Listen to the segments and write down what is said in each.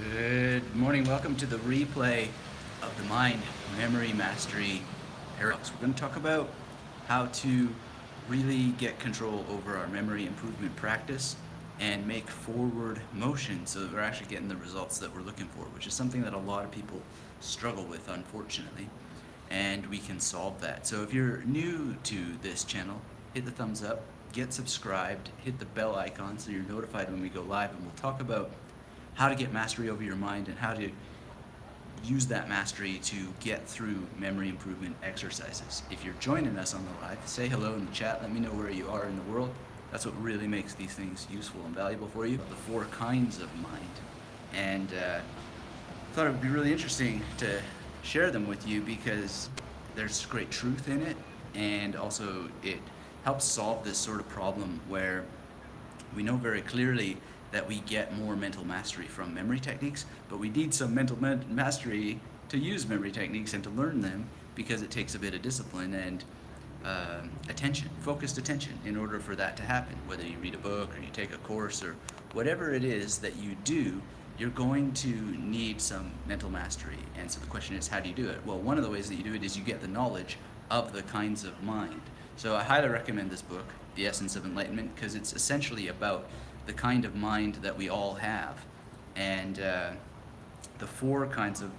Good morning. Welcome to the replay of the Mind Memory Mastery Paradox. We're going to talk about how to really get control over our memory improvement practice and make forward motion so that we're actually getting the results that we're looking for, which is something that a lot of people struggle with, unfortunately, and we can solve that. So if you're new to this channel, hit the thumbs up, get subscribed, hit the bell icon so you're notified when we go live, and we'll talk about how to get mastery over your mind and how to use that mastery to get through memory improvement exercises. If you're joining us on the live, say hello in the chat, let me know where you are in the world. That's what really makes these things useful and valuable for you. The 4 kinds of mind. And I thought it would be really interesting to share them with you because there's great truth in it, and also it helps solve this sort of problem where we know very clearly that we get more mental mastery from memory techniques, but we need some mental mastery to use memory techniques and to learn them because it takes a bit of discipline and attention, focused attention, in order for that to happen. Whether you read a book or you take a course or whatever it is that you do, you're going to need some mental mastery. And so the question is, how do you do it? Well, one of the ways that you do it is you get the knowledge of the kinds of mind. So I highly recommend this book, The Essence of Enlightenment, because it's essentially about the kind of mind that we all have. And the 4 kinds of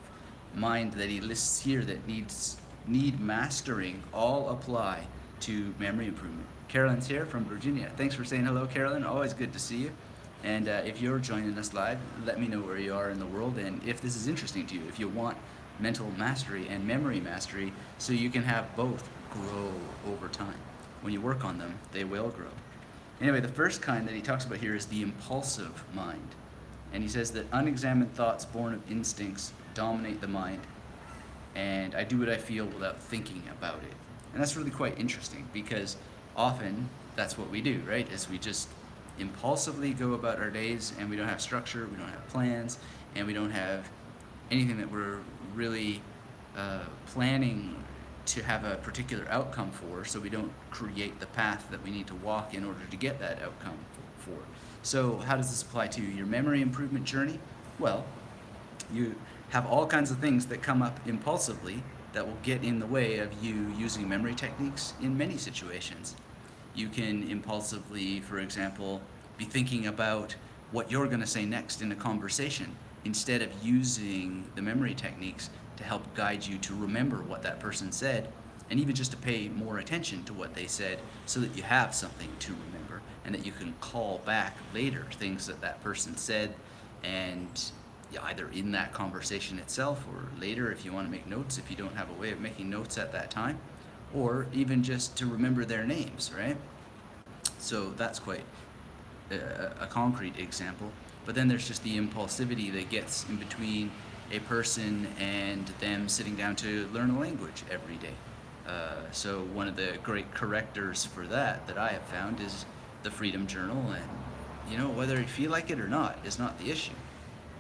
mind that he lists here that need mastering all apply to memory improvement. Carolyn's here from Virginia. Thanks for saying hello, Carolyn. Always good to see you. And if you're joining us live, let me know where you are in the world and if this is interesting to you, if you want mental mastery and memory mastery so you can have both grow over time. When you work on them, they will grow. Anyway, the first kind that he talks about here is the impulsive mind. And he says that unexamined thoughts born of instincts dominate the mind, and I do what I feel without thinking about it. And that's really quite interesting because often that's what we do, right? Is we just impulsively go about our days and we don't have structure, we don't have plans, and we don't have anything that we're really planning to have a particular outcome for, so we don't create the path that we need to walk in order to get that outcome for. So how does this apply to your memory improvement journey? Well, you have all kinds of things that come up impulsively that will get in the way of you using memory techniques in many situations. You can impulsively, for example, be thinking about what you're going to say next in a conversation instead of using the memory techniques to help guide you to remember what that person said, and even just to pay more attention to what they said so that you have something to remember and that you can call back later things that that person said, and either in that conversation itself or later if you want to make notes, if you don't have a way of making notes at that time, or even just to remember their names, right? So that's quite a concrete example. But then there's just the impulsivity that gets in between a person and them sitting down to learn a language every day. So one of the great correctors for that I have found is the Freedom Journal, and whether you feel like it or not is not the issue.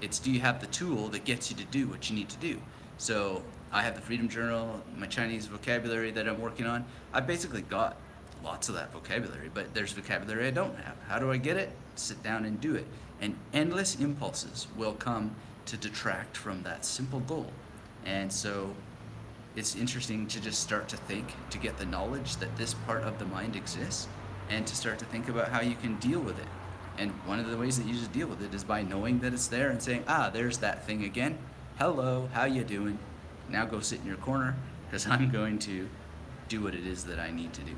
It's, do you have the tool that gets you to do what you need to do? So I have the Freedom Journal, my Chinese vocabulary that I'm working on. I basically got lots of that vocabulary, but there's vocabulary I don't have. How do I get it? Sit down and do it. And endless impulses will come to detract from that simple goal. And so it's interesting to just start to think, to get the knowledge that this part of the mind exists, and to start to think about how you can deal with it. And one of the ways that you just deal with it is by knowing that it's there and saying, there's that thing again. Hello, how you doing? Now go sit in your corner because I'm going to do what it is that I need to do.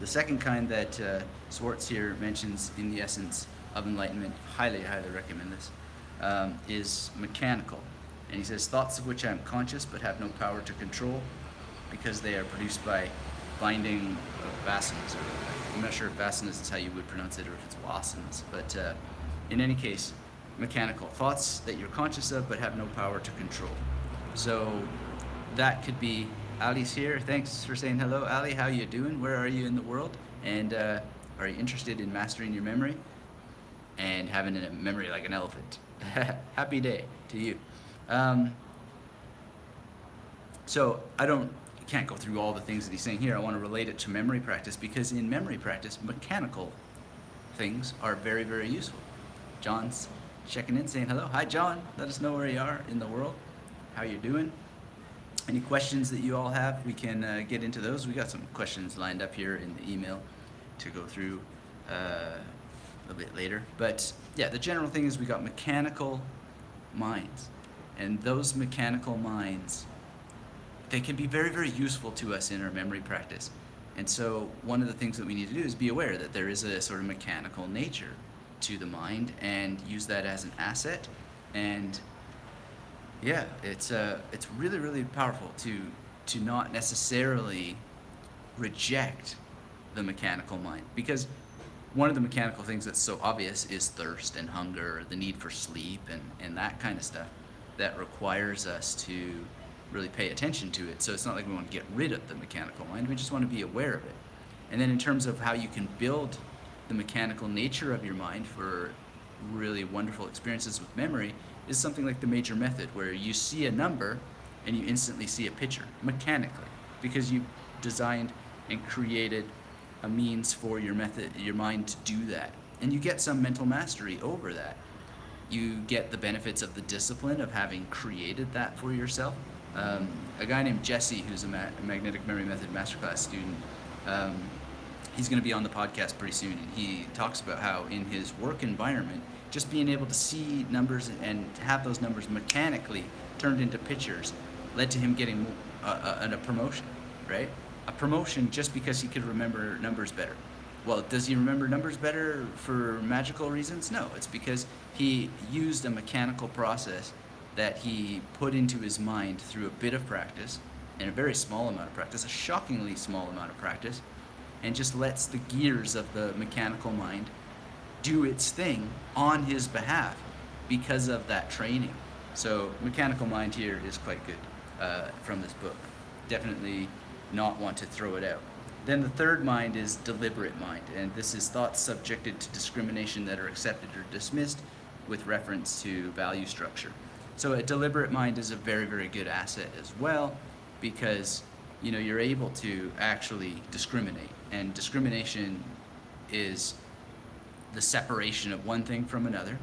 The second kind that Swartz here mentions in the Essence of Enlightenment, highly, highly recommend this, is mechanical. And he says, thoughts of which I am conscious but have no power to control because they are produced by binding of vasanas. I'm not sure if vasanas is how you would pronounce it or if it's vasanas, but in any case, mechanical. Thoughts that you're conscious of but have no power to control. So that could be, Ali's here. Thanks for saying hello, Ali. How you doing? Where are you in the world? And are you interested in mastering your memory and having a memory like an elephant? Happy day to you. So I can't go through all the things that he's saying here. I want to relate it to memory practice because in memory practice, mechanical things are very, very useful. John's checking in, saying hello. Hi, John. Let us know where you are in the world, how you're doing. Any questions that you all have, we can get into those. We got some questions lined up here in the email to go through a little bit later. But yeah, the general thing is we got mechanical minds. And those mechanical minds, they can be very, very useful to us in our memory practice. And so one of the things that we need to do is be aware that there is a sort of mechanical nature to the mind and use that as an asset. And yeah, it's really, really powerful to not necessarily reject the mechanical mind, because one of the mechanical things that's so obvious is thirst and hunger, the need for sleep, and that kind of stuff that requires us to really pay attention to it. So it's not like we want to get rid of the mechanical mind, we just want to be aware of it. And then in terms of how you can build the mechanical nature of your mind for really wonderful experiences with memory is something like the major method, where you see a number and you instantly see a picture mechanically, because you designed and created a means for your mind to do that. And you get some mental mastery over that. You get the benefits of the discipline of having created that for yourself. A guy named Jesse, who's a Magnetic Memory Method Masterclass student, he's going to be on the podcast pretty soon, and he talks about how in his work environment, just being able to see numbers and have those numbers mechanically turned into pictures led to him getting a promotion, right? A promotion just because he could remember numbers better. Well, does he remember numbers better for magical reasons? No, it's because he used a mechanical process that he put into his mind through a bit of practice, and a very small amount of practice, a shockingly small amount of practice, and just lets the gears of the mechanical mind do its thing on his behalf because of that training. So mechanical mind here is quite good from this book. Definitely not want to throw it out. Then the third mind is deliberate mind, and this is thoughts subjected to discrimination that are accepted or dismissed with reference to value structure. So a deliberate mind is a very, very good asset as well, because you're able to actually discriminate, and discrimination is the separation of one thing from another.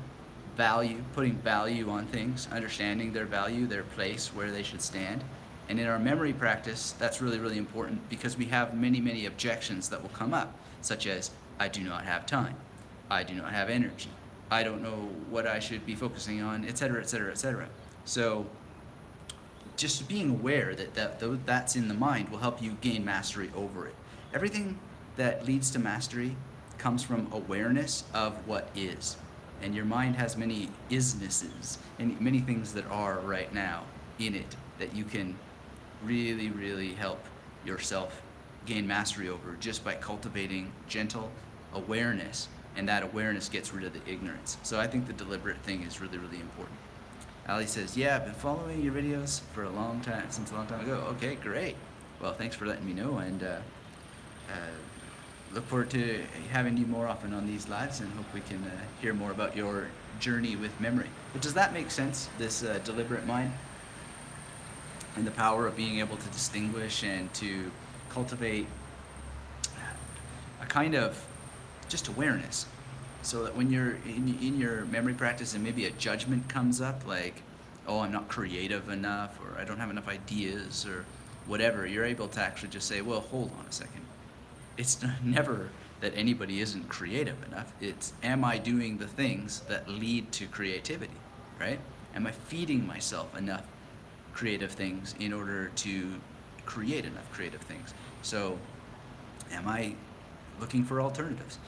Value, putting value on things, understanding their value, their place, where they should stand. And in our memory practice, that's really, really important, because we have many, many objections that will come up, such as, I do not have time, I do not have energy, I don't know what I should be focusing on, etc., etc., etc. So just being aware that that's in the mind will help you gain mastery over it. Everything that leads to mastery comes from awareness of what is. And your mind has many isnesses and many things that are right now in it that you can really, really help yourself gain mastery over just by cultivating gentle awareness, and that awareness gets rid of the ignorance. So I think the deliberate thing is really, really important. Ali says, yeah, I've been following your videos for a long time, since a long time ago. Okay, great. Well, thanks for letting me know, and look forward to having you more often on these lives, and hope we can hear more about your journey with memory. But does that make sense, this deliberate mind? And the power of being able to distinguish and to cultivate a kind of just awareness, so that when you're in your memory practice and maybe a judgment comes up, like, oh, I'm not creative enough, or I don't have enough ideas, or whatever, you're able to actually just say, well, hold on a second. It's never that anybody isn't creative enough. It's, am I doing the things that lead to creativity, right? Am I feeding myself enough creative things in order to create enough creative things? So am I looking for alternatives?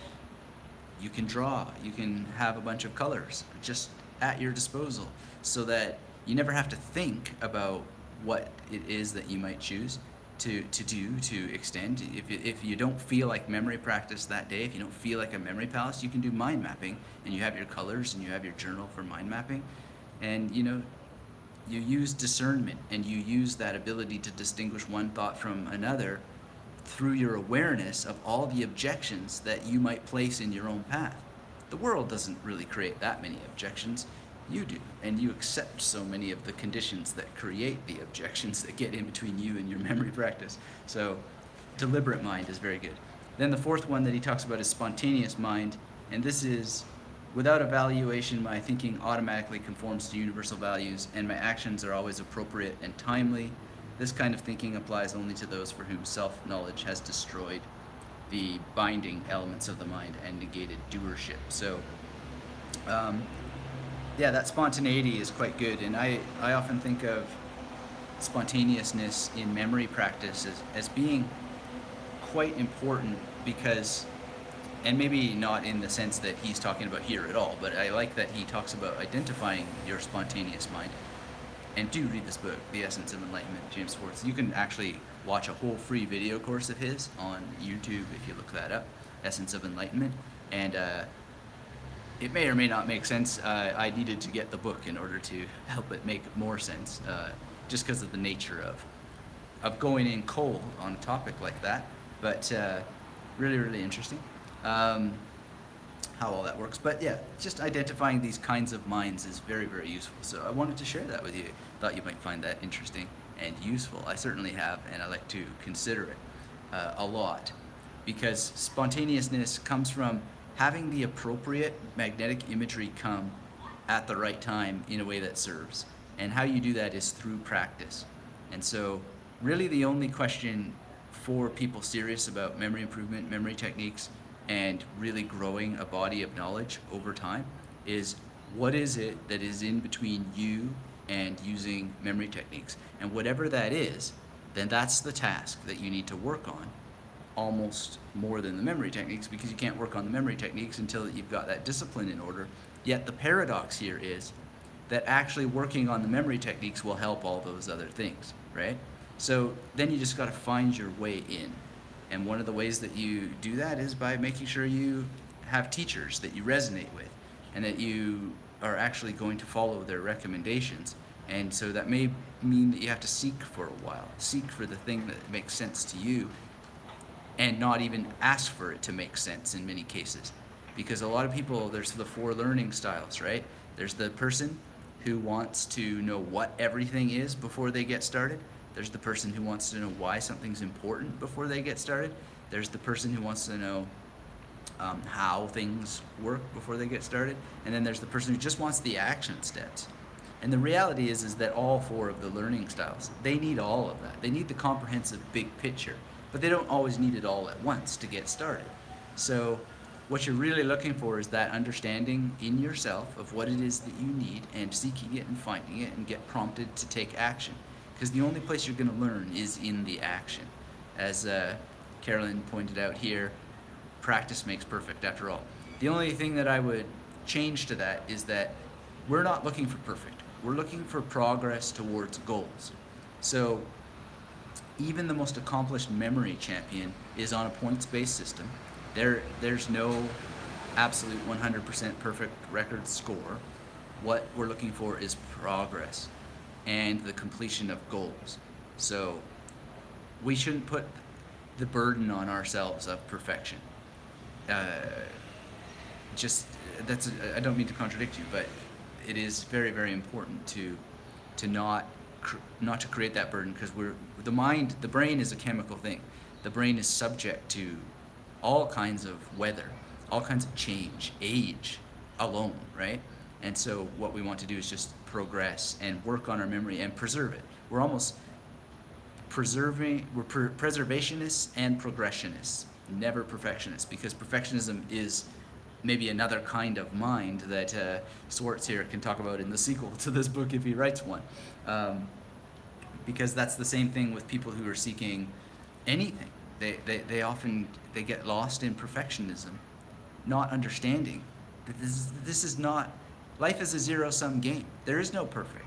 You can draw, you can have a bunch of colors just at your disposal, so that you never have to think about what it is that you might choose to do, to extend. If you don't feel like memory practice that day, if you don't feel like a memory palace, you can do mind mapping, and you have your colors and you have your journal for mind mapping, and you use discernment, and you use that ability to distinguish one thought from another through your awareness of all the objections that you might place in your own path. The world doesn't really create that many objections. You do, and you accept so many of the conditions that create the objections that get in between you and your memory practice. So deliberate mind is very good. Then the fourth one that he talks about is spontaneous mind, and this is Without evaluation, my thinking automatically conforms to universal values, and my actions are always appropriate and timely. This kind of thinking applies only to those for whom self-knowledge has destroyed the binding elements of the mind and negated doership. So, yeah, that spontaneity is quite good, and I often think of spontaneousness in memory practice as being quite important because, and maybe not in the sense that he's talking about here at all, but I like that he talks about identifying your spontaneous mind. And do read this book, The Essence of Enlightenment, James Swartz. You can actually watch a whole free video course of his on YouTube if you look that up, Essence of Enlightenment. And it may or may not make sense. I needed to get the book in order to help it make more sense, just because of the nature of going in cold on a topic like that. But really, really interesting how all that works. But yeah, just identifying these kinds of minds is very, very useful. So I wanted to share that with you. Thought you might find that interesting and useful. I certainly have, and I like to consider it a lot, because spontaneousness comes from having the appropriate magnetic imagery come at the right time in a way that serves. And how you do that is through practice. And so really the only question for people serious about memory improvement, memory techniques, and really growing a body of knowledge over time is, what is it that is in between you and using memory techniques? And whatever that is, then that's the task that you need to work on, almost more than the memory techniques, because you can't work on the memory techniques until you've got that discipline in order. Yet the paradox here is that actually working on the memory techniques will help all those other things, right? So then you just got to find your way in. And one of the ways that you do that is by making sure you have teachers that you resonate with and that you are actually going to follow their recommendations. And so that may mean that you have to seek for a while, seek for the thing that makes sense to you, and not even ask for it to make sense in many cases. Because a lot of people, there's the 4 learning styles, right? There's the person who wants to know what everything is before they get started. There's the person who wants to know why something's important before they get started. There's the person who wants to know how things work before they get started. And then there's the person who just wants the action steps. And the reality is that all 4 of the learning styles, they need all of that. They need the comprehensive big picture, but they don't always need it all at once to get started. So what you're really looking for is that understanding in yourself of what it is that you need, and seeking it and finding it and get prompted to take action. Because the only place you're going to learn is in the action. As Carolyn pointed out here, practice makes perfect after all. The only thing that I would change to that is that we're not looking for perfect. We're looking for progress towards goals. So even the most accomplished memory champion is on a points-based system. There's no absolute 100% perfect record score. What we're looking for is progress and the completion of goals. So we shouldn't put the burden on ourselves of perfection. I don't mean to contradict you, but it is very, very important to not to create that burden, because the brain is a chemical thing. The brain is subject to all kinds of weather, all kinds of change, age alone, right? And so what we want to do is just progress and work on our memory and preserve it. We're almost preservationists and progressionists, never perfectionists, because perfectionism is maybe another kind of mind that Swartz here can talk about in the sequel to this book if he writes one. Because that's the same thing with people who are seeking anything. They often get lost in perfectionism, not understanding that this is not, life is a zero-sum game. There is no perfect.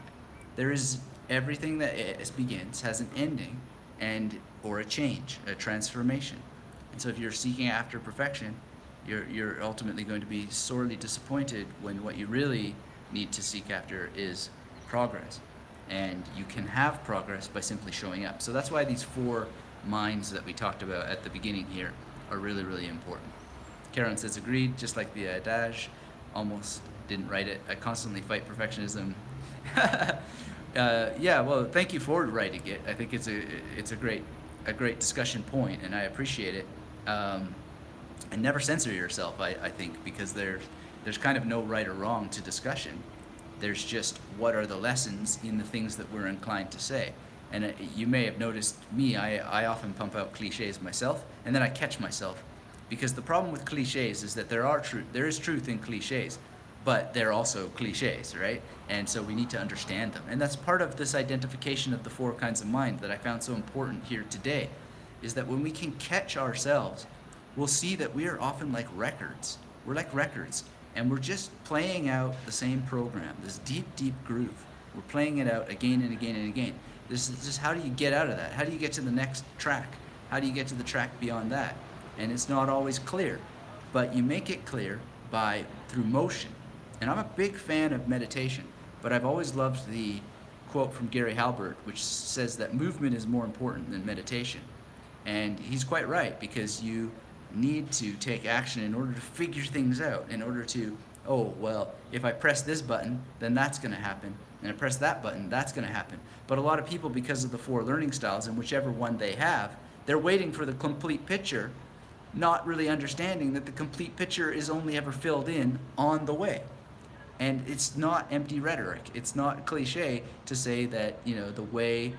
There is everything that begins has an ending or a change, a transformation. And so if you're seeking after perfection, you're ultimately going to be sorely disappointed when what you really need to seek after is progress. And you can have progress by simply showing up. So that's why these 4 minds that we talked about at the beginning here are really, really important. Karen says, agreed, just like the adage, almost didn't write it. I constantly fight perfectionism. Yeah, well, thank you for writing it. I think it's a great discussion point, and I appreciate it. And never censor yourself, I think, because there's there's kind of no right or wrong to discussion. There's just what are the lessons in the things that we're inclined to say. And you may have noticed me, I often pump out cliches myself, and then I catch myself. Because the problem with cliches is that there is truth in cliches, but they're also cliches, right? And so we need to understand them. And that's part of this identification of the four kinds of mind that I found so important here today, is that when we can catch ourselves, we'll see that we are often like records. We're like records, and we're just playing out the same program, this deep, deep groove. We're playing it out again and again and again. This is just, how do you get out of that? How do you get to the next track? How do you get to the track beyond that? And it's not always clear, but you make it clear through motion. And I'm a big fan of meditation, but I've always loved the quote from Gary Halbert, which says that movement is more important than meditation. And he's quite right, because you need to take action in order to figure things out, in order to, oh, well, if I press this button, then that's going to happen. And I press that button, that's going to happen. But a lot of people, because of the four learning styles, and whichever one they have, they're waiting for the complete picture, not really understanding that the complete picture is only ever filled in on the way. And it's not empty rhetoric. It's not cliche to say that, the way,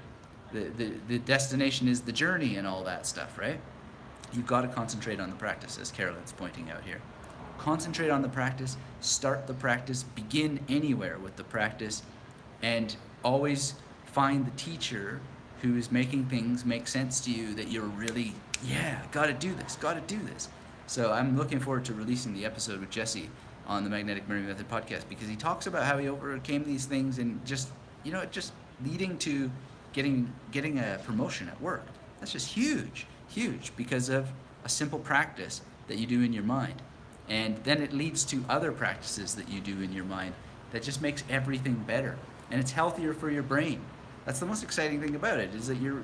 the destination is the journey and all that stuff, right? You've got to concentrate on the practice, as Carolyn's pointing out here. Concentrate on the practice, start the practice, begin anywhere with the practice, and always find the teacher who is making things make sense to you, that you're really, gotta do this. So I'm looking forward to releasing the episode with Jesse on the Magnetic Memory Method podcast, because he talks about how he overcame these things, and just leading to getting a promotion at work. That's just huge, because of a simple practice that you do in your mind. And then it leads to other practices that you do in your mind that just makes everything better. And it's healthier for your brain. That's the most exciting thing about it, is that you're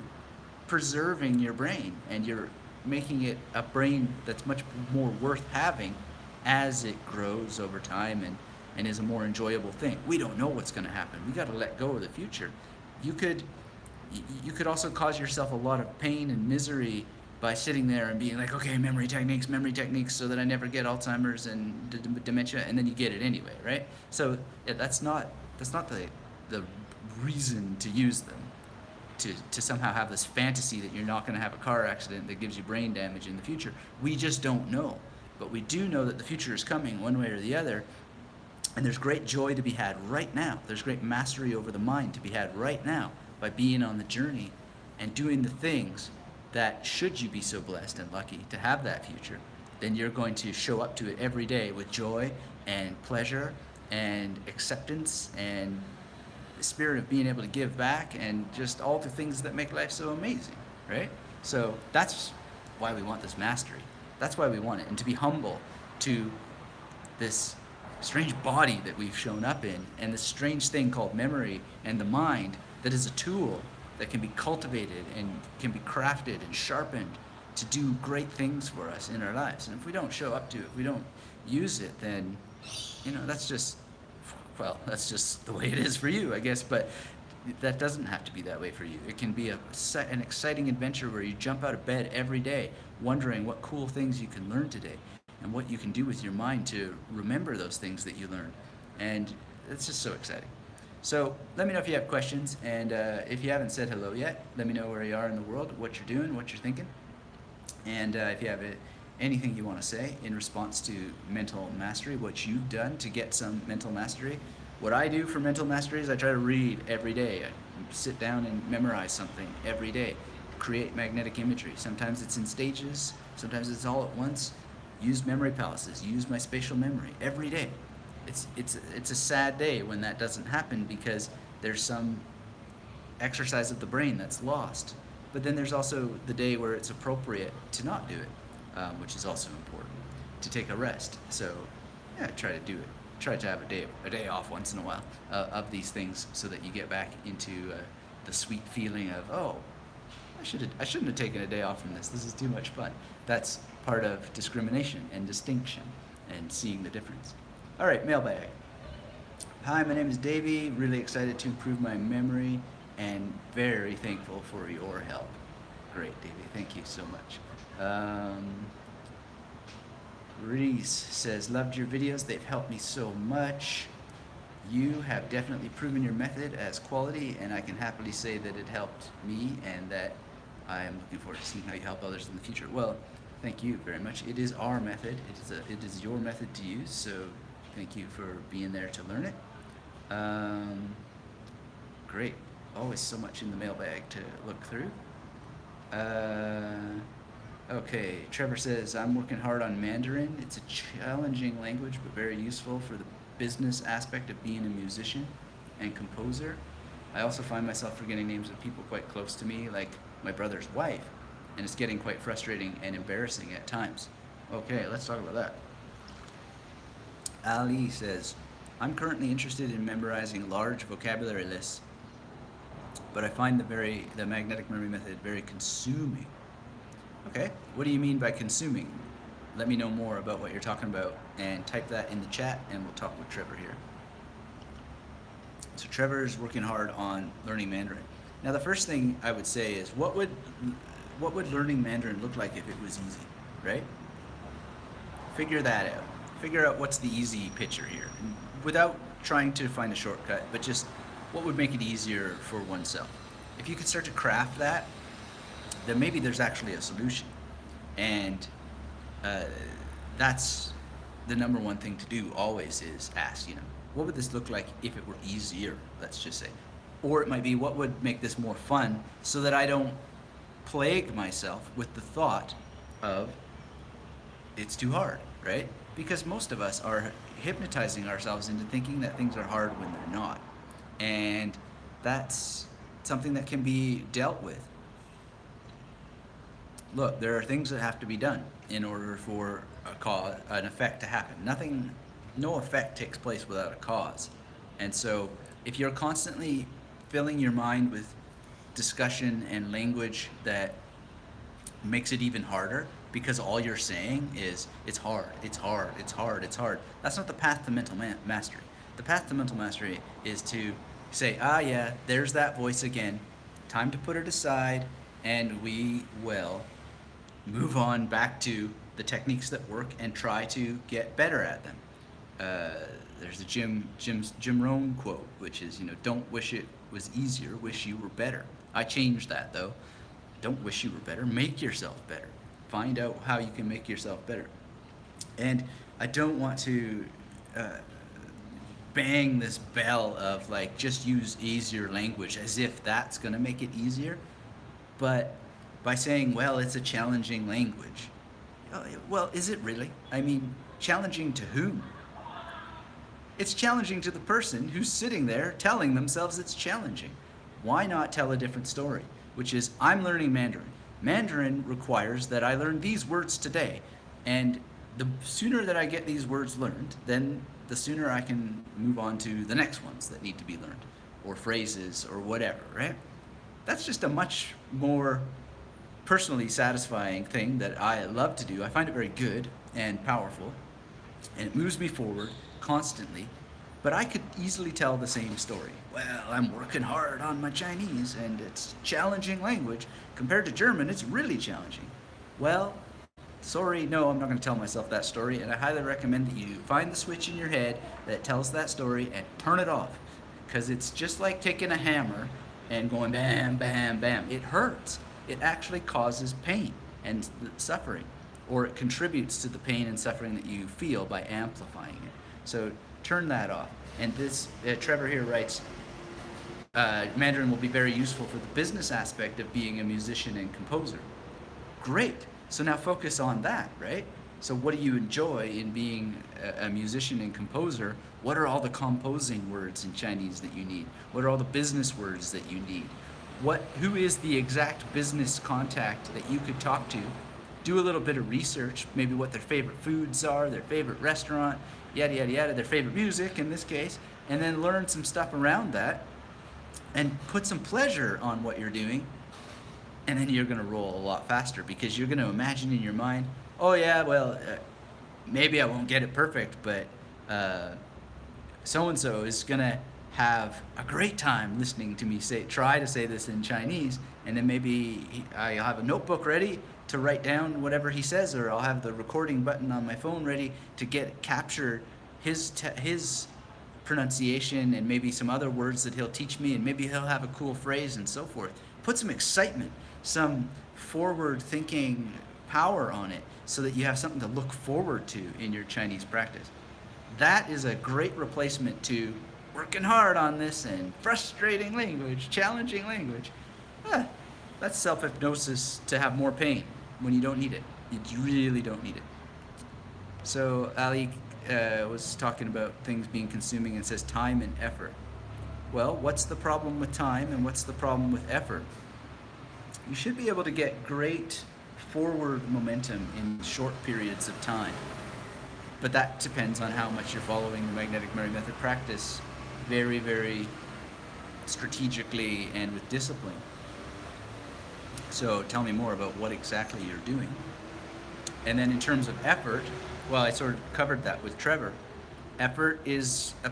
preserving your brain, and you're making it a brain that's much more worth having as it grows over time and is a more enjoyable thing. We don't know what's going to happen. We got to let go of the future. You could also cause yourself a lot of pain and misery by sitting there and being like, okay, memory techniques, so that I never get Alzheimer's and dementia, and then you get it anyway, right? So that's not the reason to use them, to somehow have this fantasy that you're not going to have a car accident that gives you brain damage in the future. We just don't know. But we do know that the future is coming one way or the other, and there's great joy to be had right now. There's great mastery over the mind to be had right now by being on the journey and doing the things that, should you be so blessed and lucky to have that future, then you're going to show up to it every day with joy and pleasure and acceptance and the spirit of being able to give back, and just all the things that make life so amazing, right? So that's why we want this mastery. That's why we want it, and to be humble to this strange body that we've shown up in, and this strange thing called memory and the mind, that is a tool that can be cultivated and can be crafted and sharpened to do great things for us in our lives. And if we don't show up to it, if we don't use it, then that's just the way it is for you, I guess. But that doesn't have to be that way for you. It can be an exciting adventure where you jump out of bed every day wondering what cool things you can learn today and what you can do with your mind to remember those things that you learned. And it's just so exciting. So let me know if you have questions, and if you haven't said hello yet, let me know where you are in the world, what you're doing, what you're thinking. And if you have anything you want to say in response to mental mastery, what you've done to get some mental mastery. What I do for mental mastery is I try to read every day. I sit down and memorize something every day. Create magnetic imagery. Sometimes it's in stages, sometimes it's all at once. Use memory palaces, use my spatial memory every day. It's a sad day when that doesn't happen, because there's some exercise of the brain that's lost. But then there's also the day where it's appropriate to not do it, which is also important, to take a rest. So try to do it. Try to have a day off once in a while of these things, so that you get back into the sweet feeling of, oh, I shouldn't have taken a day off from this. This is too much fun. That's part of discrimination and distinction and seeing the difference. All right, mailbag. Hi, my name is Davey. Really excited to improve my memory and very thankful for your help. Great, Davey. Thank you so much. Reese says, loved your videos. They've helped me so much. You have definitely proven your method as quality, and I can happily say that it helped me and that I am looking forward to seeing how you help others in the future. Well, thank you very much. It is our method. It is your method to use, so thank you for being there to learn it. Great. Always so much in the mailbag to look through. Okay, Trevor says, I'm working hard on Mandarin. It's a challenging language, but very useful for the business aspect of being a musician and composer. I also find myself forgetting names of people quite close to me, like my brother's wife, and it's getting quite frustrating and embarrassing at times. Okay, let's talk about that. Ali says, I'm currently interested in memorizing large vocabulary lists, but I find the magnetic memory method very consuming. Okay, what do you mean by consuming? Let me know more about what you're talking about and type that in the chat and we'll talk with Trevor here. So Trevor's working hard on learning Mandarin. Now the first thing I would say is what would learning Mandarin look like if it was easy, right? Figure that out. Figure out what's the easy picture here without trying to find a shortcut, but just what would make it easier for oneself. If you could start to craft that, then maybe there's actually a solution. And that's the number one thing to do always is ask, what would this look like if it were easier, let's just say. Or it might be, what would make this more fun so that I don't plague myself with the thought of it's too hard, right? Because most of us are hypnotizing ourselves into thinking that things are hard when they're not. And that's something that can be dealt with. Look, there are things that have to be done in order for an effect to happen. No effect takes place without a cause. And so if you're constantly filling your mind with discussion and language that makes it even harder because all you're saying is it's hard, it's hard, it's hard, it's hard. That's not the path to mental mastery. The path to mental mastery is to say, yeah, there's that voice again. Time to put it aside and we will move on back to the techniques that work and try to get better at them. There's a Jim Rohn quote, which is, don't wish it was easier, wish you were better. I changed that though. Don't wish you were better, make yourself better. Find out how you can make yourself better. And I don't want to bang this bell of like just use easier language as if that's gonna make it easier, but by saying, well, it's a challenging language. Well, is it really? I mean, challenging to whom? It's challenging to the person who's sitting there telling themselves it's challenging. Why not tell a different story? Which is, I'm learning Mandarin. Mandarin requires that I learn these words today. And the sooner that I get these words learned, then the sooner I can move on to the next ones that need to be learned, or phrases, or whatever, right? That's just a much more personally satisfying thing that I love to do. I find it very good and powerful, and it moves me forward constantly. But I could easily tell the same story. Well, I'm working hard on my Chinese, and it's challenging language. Compared to German, it's really challenging. Well, sorry, no, I'm not going to tell myself that story, and I highly recommend that you find the switch in your head that tells that story and turn it off. Because it's just like taking a hammer and going bam, bam, bam. It hurts. It actually causes pain and suffering, or it contributes to the pain and suffering that you feel by amplifying it. So turn that off. And this, Trevor here writes, Mandarin will be very useful for the business aspect of being a musician and composer. Great. So now focus on that, right? So what do you enjoy in being a musician and composer? What are all the composing words in Chinese that you need? What are all the business words that you need? Who is the exact business contact that you could talk to? Do a little bit of research, maybe what their favorite foods are, their favorite restaurant, yada, yada, yada, their favorite music in this case, and then learn some stuff around that and put some pleasure on what you're doing, and then you're going to roll a lot faster because you're going to imagine in your mind, oh yeah, well, maybe I won't get it perfect, but so-and-so is going to have a great time listening to me try to say this in Chinese, and then maybe I'll have a notebook ready to write down whatever he says, or I'll have the recording button on my phone ready to capture his pronunciation and maybe some other words that he'll teach me, and maybe he'll have a cool phrase and so forth. Put some excitement, some forward thinking power on it, so that you have something to look forward to in your Chinese practice. That is a great replacement to working hard on this and frustrating language, challenging language. That's self-hypnosis to have more pain when you don't need it. You really don't need it. So Ali was talking about things being consuming and says time and effort. Well, what's the problem with time and what's the problem with effort? You should be able to get great forward momentum in short periods of time. But that depends on how much you're following the magnetic memory method practice very, very strategically and with discipline. So tell me more about what exactly you're doing. And then in terms of effort, well, I sort of covered that with Trevor. Effort is a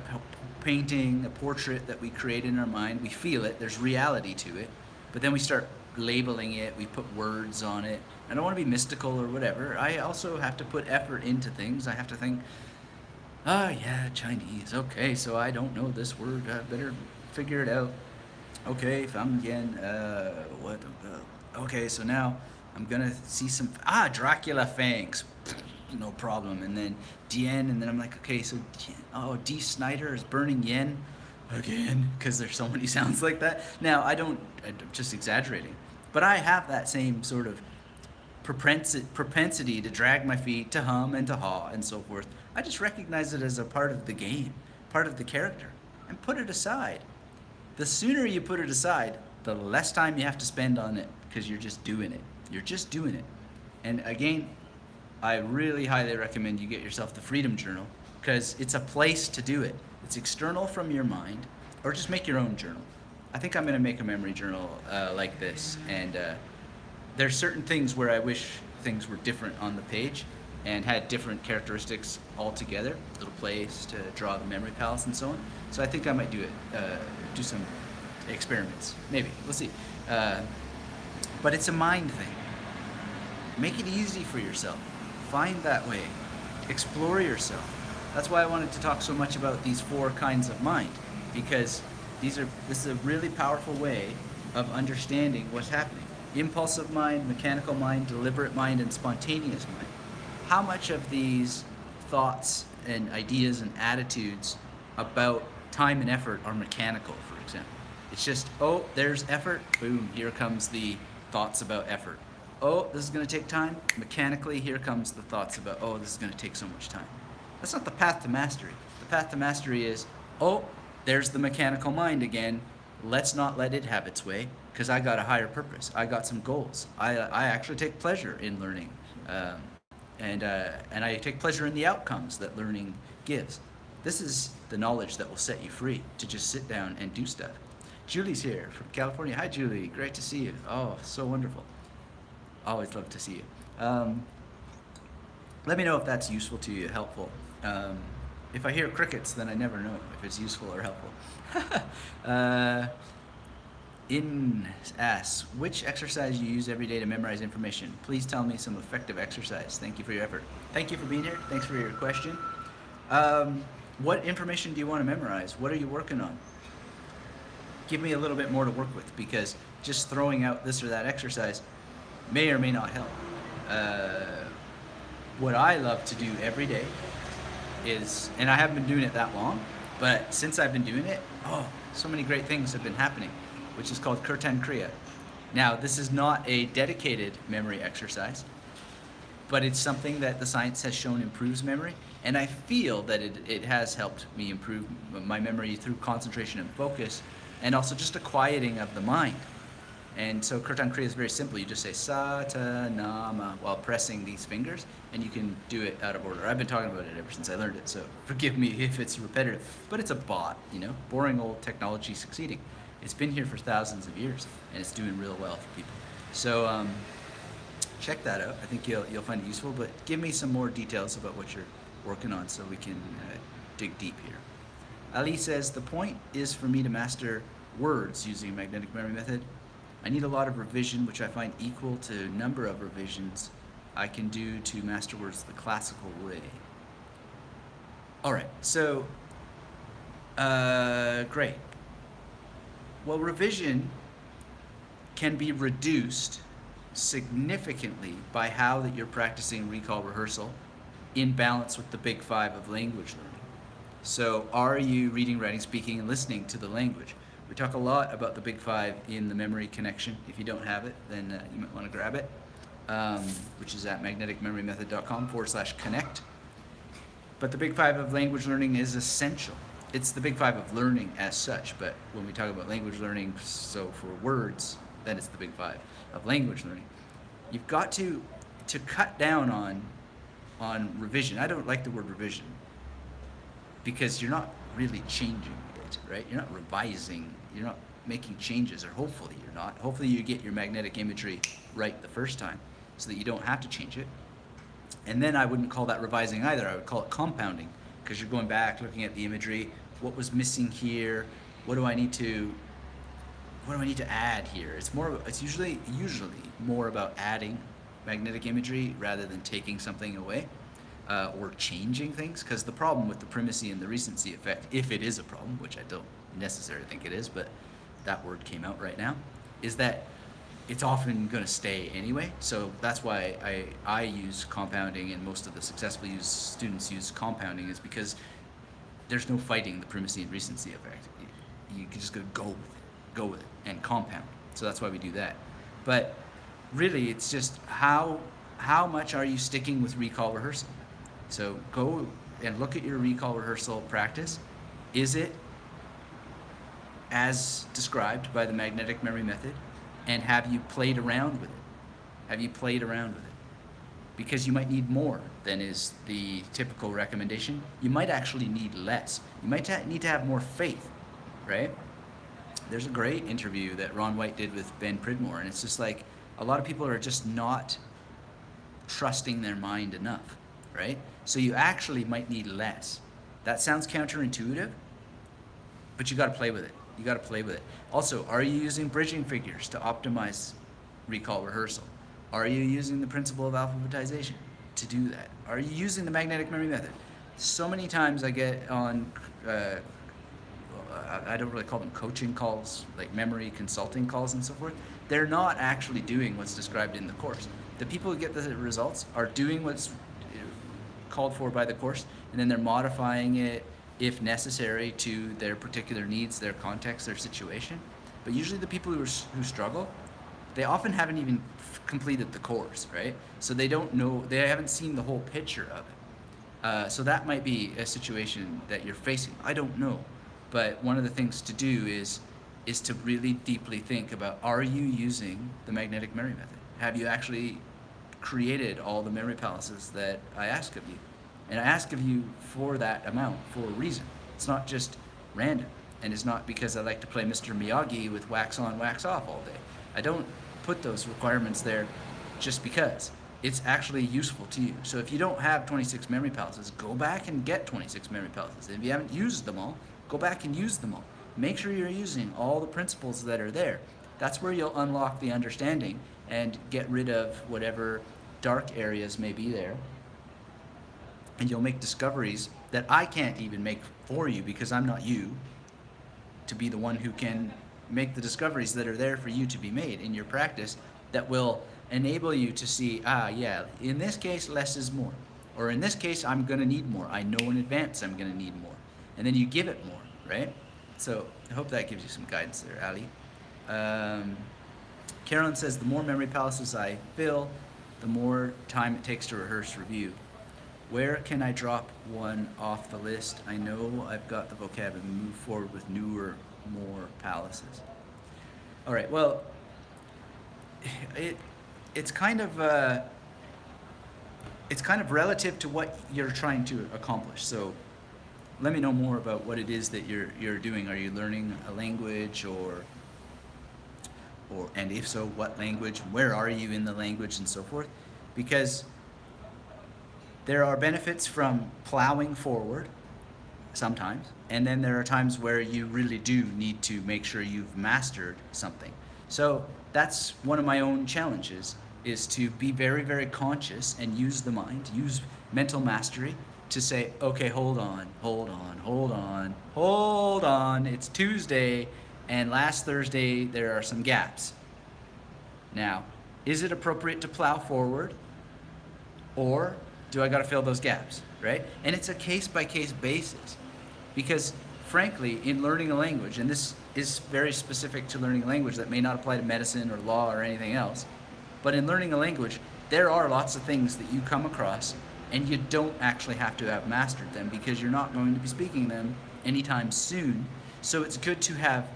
painting, a portrait that we create in our mind. We feel it, there's reality to it, but then we start labeling it, we put words on it. I don't want to be mystical or whatever. I also have to put effort into things. I have to think, yeah, Chinese. Okay, so I don't know this word. I better figure it out. Okay, Fang Yen, what? Okay, so now I'm gonna see some, Dracula fangs. No problem. And then Dien, and then I'm like, okay, so D. Snyder is burning yen again, because there's so many sounds like that. Now, I'm just exaggerating, but I have that same sort of propensity to drag my feet, to hum and to haw and so forth. I just recognize it as a part of the game, part of the character, and put it aside. The sooner you put it aside, the less time you have to spend on it, because you're just doing it. You're just doing it. And again, I really highly recommend you get yourself the Freedom Journal, because it's a place to do it. It's external from your mind, or just make your own journal. I think I'm going to make a memory journal like this, and there's certain things where I wish things were different on the page and had different characteristics altogether, little place to draw the memory palace and so on. So I think I might do it, do some experiments, maybe, we'll see. But it's a mind thing. Make it easy for yourself. Find that way. Explore yourself. That's why I wanted to talk so much about these 4 kinds of mind, because this is a really powerful way of understanding what's happening. Impulsive mind, mechanical mind, deliberate mind, and spontaneous mind. How much of these thoughts and ideas and attitudes about time and effort are mechanical, for example? It's just, there's effort, boom, here comes the thoughts about effort. This is going to take time. Mechanically, here comes the thoughts about, this is going to take so much time. That's not the path to mastery. The path to mastery is, there's the mechanical mind again. Let's not let it have its way, because I got a higher purpose. I got some goals. I actually take pleasure in learning, and I take pleasure in the outcomes that learning gives. This is the knowledge that will set you free to just sit down and do stuff. Julie's here from California. Hi, Julie. Great to see you. Oh, so wonderful. Always love to see you. Let me know if that's useful to you, helpful. If I hear crickets, then I never know if it's useful or helpful. In asks, which exercise you use every day to memorize information? Please tell me some effective exercise. Thank you for your effort. Thank you for being here. Thanks for your question. What information do you want to memorize? What are you working on? Give me a little bit more to work with, because just throwing out this or that exercise may or may not help. What I love to do every day is, and I haven't been doing it that long, but since I've been doing it, so many great things have been happening, which is called Kirtan Kriya. Now, this is not a dedicated memory exercise, but it's something that the science has shown improves memory, and I feel that it has helped me improve my memory through concentration and focus, and also just a quieting of the mind. And so Kirtan Kriya is very simple. You just say Sata Nama while pressing these fingers, and you can do it out of order. I've been talking about it ever since I learned it, so forgive me if it's repetitive. But it's a bot, boring old technology succeeding. It's been here for thousands of years, and it's doing real well for people. So check that out. I think you'll find it useful, but give me some more details about what you're working on so we can dig deep here. Ali says, the point is for me to master words using magnetic memory method. I need a lot of revision, which I find equal to number of revisions I can do to master words the classical way. All right, so, great. Well, revision can be reduced significantly by how that you're practicing recall rehearsal in balance with the big five of language learning. So are you reading, writing, speaking, and listening to the language? We talk a lot about the big five in the memory connection. If you don't have it, then you might want to grab it, which is at magneticmemorymethod.com/connect. But the big five of language learning is essential. It's the big five of learning as such, but when we talk about language learning, so for words, then it's the big five of language learning. You've got to cut down on revision. I don't like the word revision because you're not really changing it, right? You're not revising, you're not making changes, or hopefully you're not. Hopefully you get your magnetic imagery right the first time so that you don't have to change it. And then I wouldn't call that revising either. I would call it compounding, because you're going back, looking at the imagery, what was missing here, what do I need to add here? It's usually more about adding magnetic imagery rather than taking something away or changing things. Because the problem with the primacy and the recency effect, if it is a problem, which I don't necessarily think it is, but that word came out right now, is that it's often going to stay anyway. So that's why I use compounding, and most of the successful students use compounding, is because there's no fighting the primacy and recency effect. You can just go with it and compound. So that's why we do that. But really, it's just how much are you sticking with recall rehearsal? So go and look at your recall rehearsal practice. Is it as described by the magnetic memory method? And have you played around with it? Because you might need more than is the typical recommendation. You might actually need less. You might need to have more faith, right? There's a great interview that Ron White did with Ben Pridmore, and it's just like a lot of people are just not trusting their mind enough, right? So you actually might need less. That sounds counterintuitive, but you got to play with it. Also, are you using bridging figures to optimize recall rehearsal? Are you using the principle of alphabetization to do that? Are you using the magnetic memory method? So many times I get on, I don't really call them coaching calls, like memory consulting calls and so forth. They're not actually doing what's described in the course. The people who get the results are doing what's called for by the course, and then they're modifying it if necessary to their particular needs, their context, their situation. But usually the people who struggle, they often haven't even completed the course, right? So they don't know, they haven't seen the whole picture of it. So that might be a situation that you're facing. I don't know. But one of the things to do is to really deeply think about, are you using the magnetic memory method? Have you actually created all the memory palaces that I ask of you? And I ask of you for that amount, for a reason. It's not just random. And it's not because I like to play Mr. Miyagi with wax on, wax off all day. I don't put those requirements there just because. It's actually useful to you. So if you don't have 26 memory palaces, go back and get 26 memory palaces. If you haven't used them all, go back and use them all. Make sure you're using all the principles that are there. That's where you'll unlock the understanding and get rid of whatever dark areas may be there. And you'll make discoveries that I can't even make for you, because I'm not you to be the one who can make the discoveries that are there for you to be made in your practice, that will enable you to see, yeah, in this case, less is more. Or in this case, I'm going to need more. I know in advance I'm going to need more. And then you give it more, right? So I hope that gives you some guidance there, Ali. Carolyn says, the more memory palaces I fill, the more time it takes to rehearse review. Where can I drop one off the list? I know I've got the vocab and move forward with newer, more palaces. All right, well, it's kind of relative to what you're trying to accomplish. So let me know more about what it is that you're doing. Are you learning a language, and if so, what language? Where are you in the language, and so forth? Because there are benefits from plowing forward sometimes. And then there are times where you really do need to make sure you've mastered something. So that's one of my own challenges, is to be very, very conscious and use the mind, use mental mastery to say, okay, hold on, hold on, hold on, hold on. It's Tuesday, and last Thursday there are some gaps. Now, is it appropriate to plow forward, or do I got to fill those gaps, right? And it's a case-by-case basis, because frankly, in learning a language, and this is very specific to learning a language that may not apply to medicine or law or anything else, but in learning a language, there are lots of things that you come across and you don't actually have to have mastered them, because you're not going to be speaking them anytime soon. So it's good to have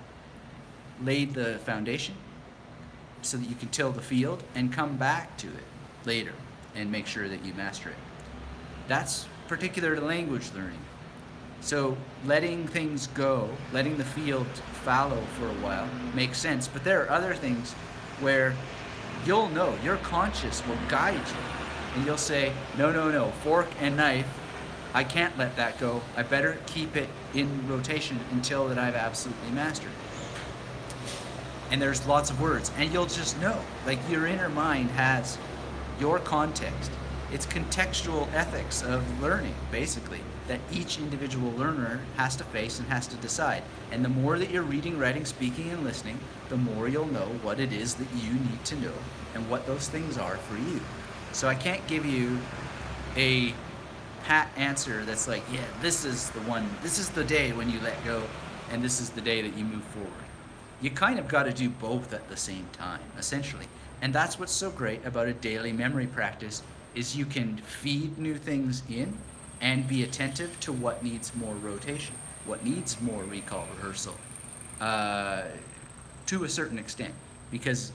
laid the foundation so that you can till the field and come back to it later and make sure that you master it. That's particular to language learning. So letting things go, letting the field fallow for a while makes sense. But there are other things where you'll know, your conscious will guide you, and you'll say, no, no, no, fork and knife, I can't let that go. I better keep it in rotation until that I've absolutely mastered it. And there's lots of words, and you'll just know, like your inner mind has your context. It's contextual ethics of learning, basically, that each individual learner has to face and has to decide. And the more that you're reading, writing, speaking, and listening, the more you'll know what it is that you need to know and what those things are for you. So I can't give you a pat answer that's like, yeah, this is the one, this is the day when you let go, and this is the day that you move forward. You kind of got to do both at the same time, essentially. And that's what's so great about a daily memory practice, is you can feed new things in and be attentive to what needs more rotation, what needs more recall rehearsal, to a certain extent, because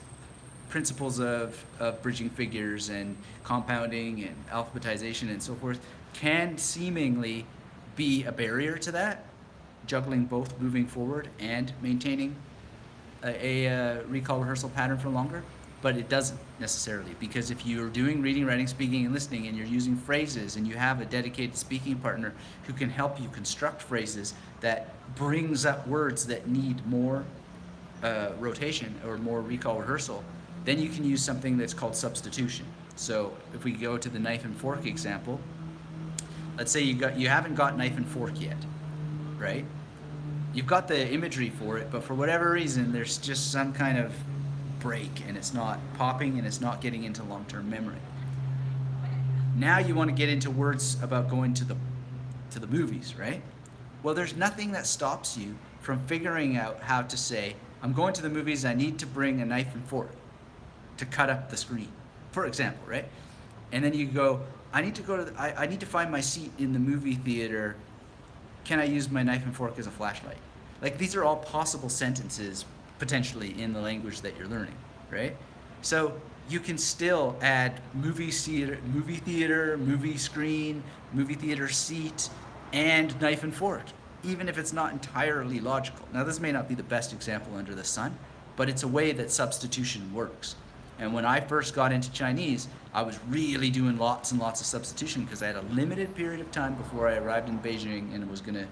principles of bridging figures and compounding and alphabetization and so forth can seemingly be a barrier to that, juggling both moving forward and maintaining a recall rehearsal pattern for longer. But it doesn't necessarily, because if you're doing reading, writing, speaking, and listening, and you're using phrases, and you have a dedicated speaking partner who can help you construct phrases that brings up words that need more rotation or more recall rehearsal, then you can use something that's called substitution. So if we go to the knife and fork example, let's say you haven't got knife and fork yet, right? You've got the imagery for it, but for whatever reason, there's just some kind of break, and it's not popping, and it's not getting into long-term memory. Now you want to get into words about going to the movies, right? Well, there's nothing that stops you from figuring out how to say, I'm going to the movies, I need to bring a knife and fork to cut up the screen, for example, right? And then you go, I need to find my seat in the movie theater. Can I use my knife and fork as a flashlight? Like, these are all possible sentences potentially in the language that you're learning, right? So you can still add movie theater, movie screen, movie theater seat, and knife and fork, even if it's not entirely logical. Now, this may not be the best example under the sun, but it's a way that substitution works. And when I first got into Chinese, I was really doing lots and lots of substitution, because I had a limited period of time before I arrived in Beijing and was going to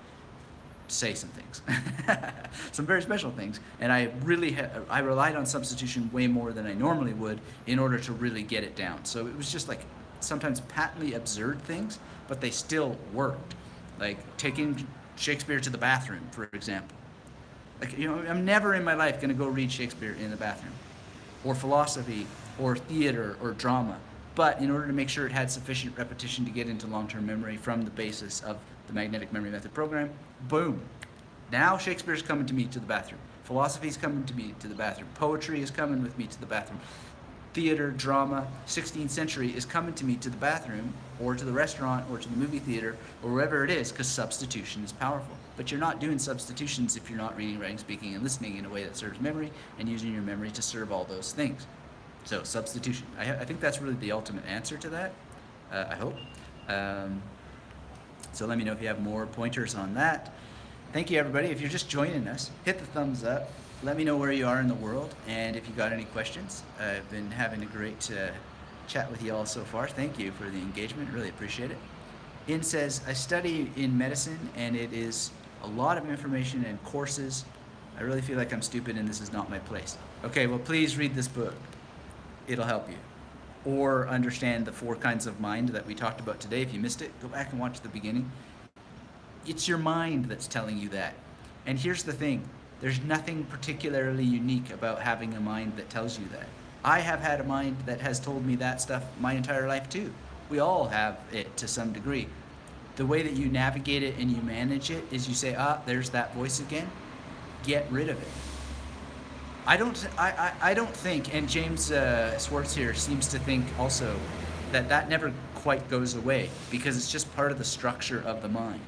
say some things, some very special things, and I relied on substitution way more than I normally would in order to really get it down. So it was just like sometimes patently absurd things, but they still worked. Like taking Shakespeare to the bathroom, for example. Like, I'm never in my life going to go read Shakespeare in the bathroom, or philosophy, or theater, or drama. But in order to make sure it had sufficient repetition to get into long-term memory from the basis of the magnetic memory method program, boom. Now Shakespeare's coming to me to the bathroom. Philosophy's coming to me to the bathroom. Poetry is coming with me to the bathroom. Theater, drama, 16th century is coming to me to the bathroom, or to the restaurant, or to the movie theater, or wherever it is, because substitution is powerful. But you're not doing substitutions if you're not reading, writing, speaking, and listening in a way that serves memory, and using your memory to serve all those things. So substitution. I think that's really the ultimate answer to that, I hope. So let me know if you have more pointers on that. Thank you, everybody. If you're just joining us, hit the thumbs up. Let me know where you are in the world, and if you got any questions. I've been having a great chat with you all so far. Thank you for the engagement. Really appreciate it. In says, I study in medicine and it is a lot of information and courses. I really feel like I'm stupid and this is not my place. Okay, well, please read this book. It'll help you. Or understand the 4 kinds of mind that we talked about today. If you missed it, go back and watch the beginning. It's your mind that's telling you that. And here's the thing, there's nothing particularly unique about having a mind that tells you that. I have had a mind that has told me that stuff my entire life too. We all have it to some degree. The way that you navigate it and you manage it is you say, there's that voice again. Get rid of it. I don't think, and James Swartz here seems to think also that never quite goes away because it's just part of the structure of the mind.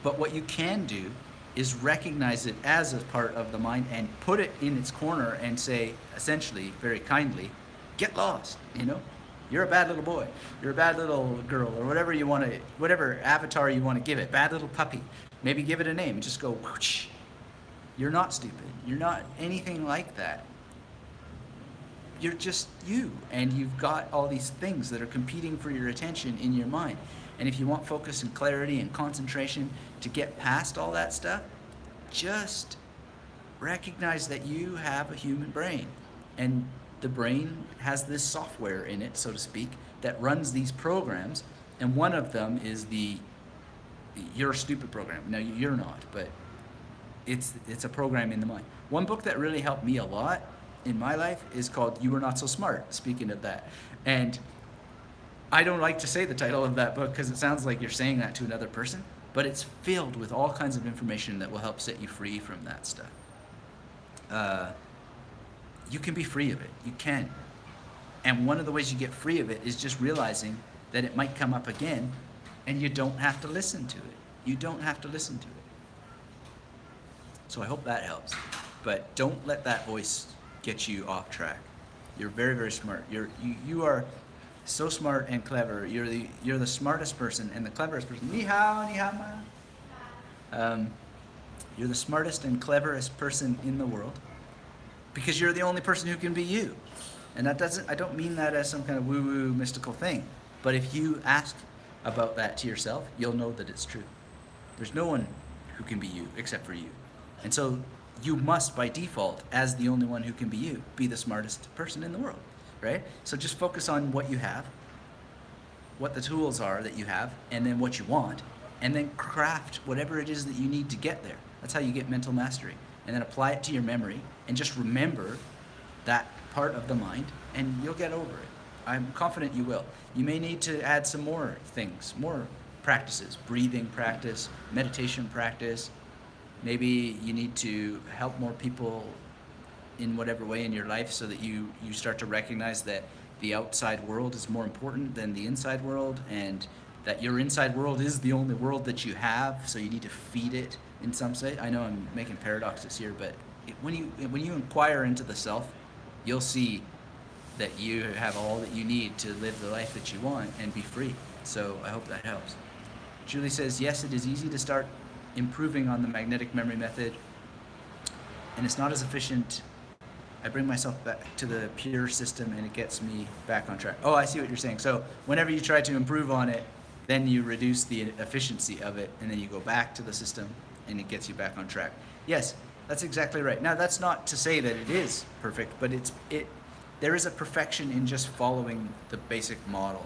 But what you can do is recognize it as a part of the mind and put it in its corner and say, essentially, very kindly, get lost, You're a bad little boy. You're a bad little girl, or whatever avatar you want to give it. Bad little puppy. Maybe give it a name. Just go, whoosh. You're not stupid. You're not anything like that. You're just you, and you've got all these things that are competing for your attention in your mind. And if you want focus and clarity and concentration to get past all that stuff, just recognize that you have a human brain. And the brain has this software in it, so to speak, that runs these programs. And one of them is the you're stupid program. Now, you're not, but it's a program in the mind. One book that really helped me a lot in my life is called You Are Not So Smart, speaking of that. And I don't like to say the title of that book because it sounds like you're saying that to another person, but it's filled with all kinds of information that will help set you free from that stuff. You can be free of it. You can. And one of the ways you get free of it is just realizing that it might come up again and you don't have to listen to it. You don't have to listen to it. So I hope that helps. But don't let that voice get you off track. You're very, very smart. You are so smart and clever. You're the smartest person and the cleverest person. Ni hao, ma. You're the smartest and cleverest person in the world because you're the only person who can be you. And I don't mean that as some kind of woo-woo mystical thing. But if you ask about that to yourself, you'll know that it's true. There's no one who can be you except for you. And so you must, by default, as the only one who can be you, be the smartest person in the world, right? So just focus on what you have, what the tools are that you have, and then what you want, and then craft whatever it is that you need to get there. That's how you get mental mastery. And then apply it to your memory, and just remember that part of the mind, and you'll get over it. I'm confident you will. You may need to add some more things, more practices, breathing practice, meditation practice. Maybe you need to help more people in whatever way in your life so that you start to recognize that the outside world is more important than the inside world, and that your inside world is the only world that you have, so you need to feed it in some way. I know I'm making paradoxes here, but when you inquire into the self, you'll see that you have all that you need to live the life that you want and be free. So I hope that helps. Julie says, yes, it is easy to start improving on the magnetic memory method, and it's not as efficient. I bring myself back to the pure system and it gets me back on track. Oh, I see what you're saying. So whenever you try to improve on it, then you reduce the efficiency of it, and then you go back to the system and it gets you back on track. Yes, that's exactly right. Now, that's not to say that it is perfect, but there is a perfection in just following the basic model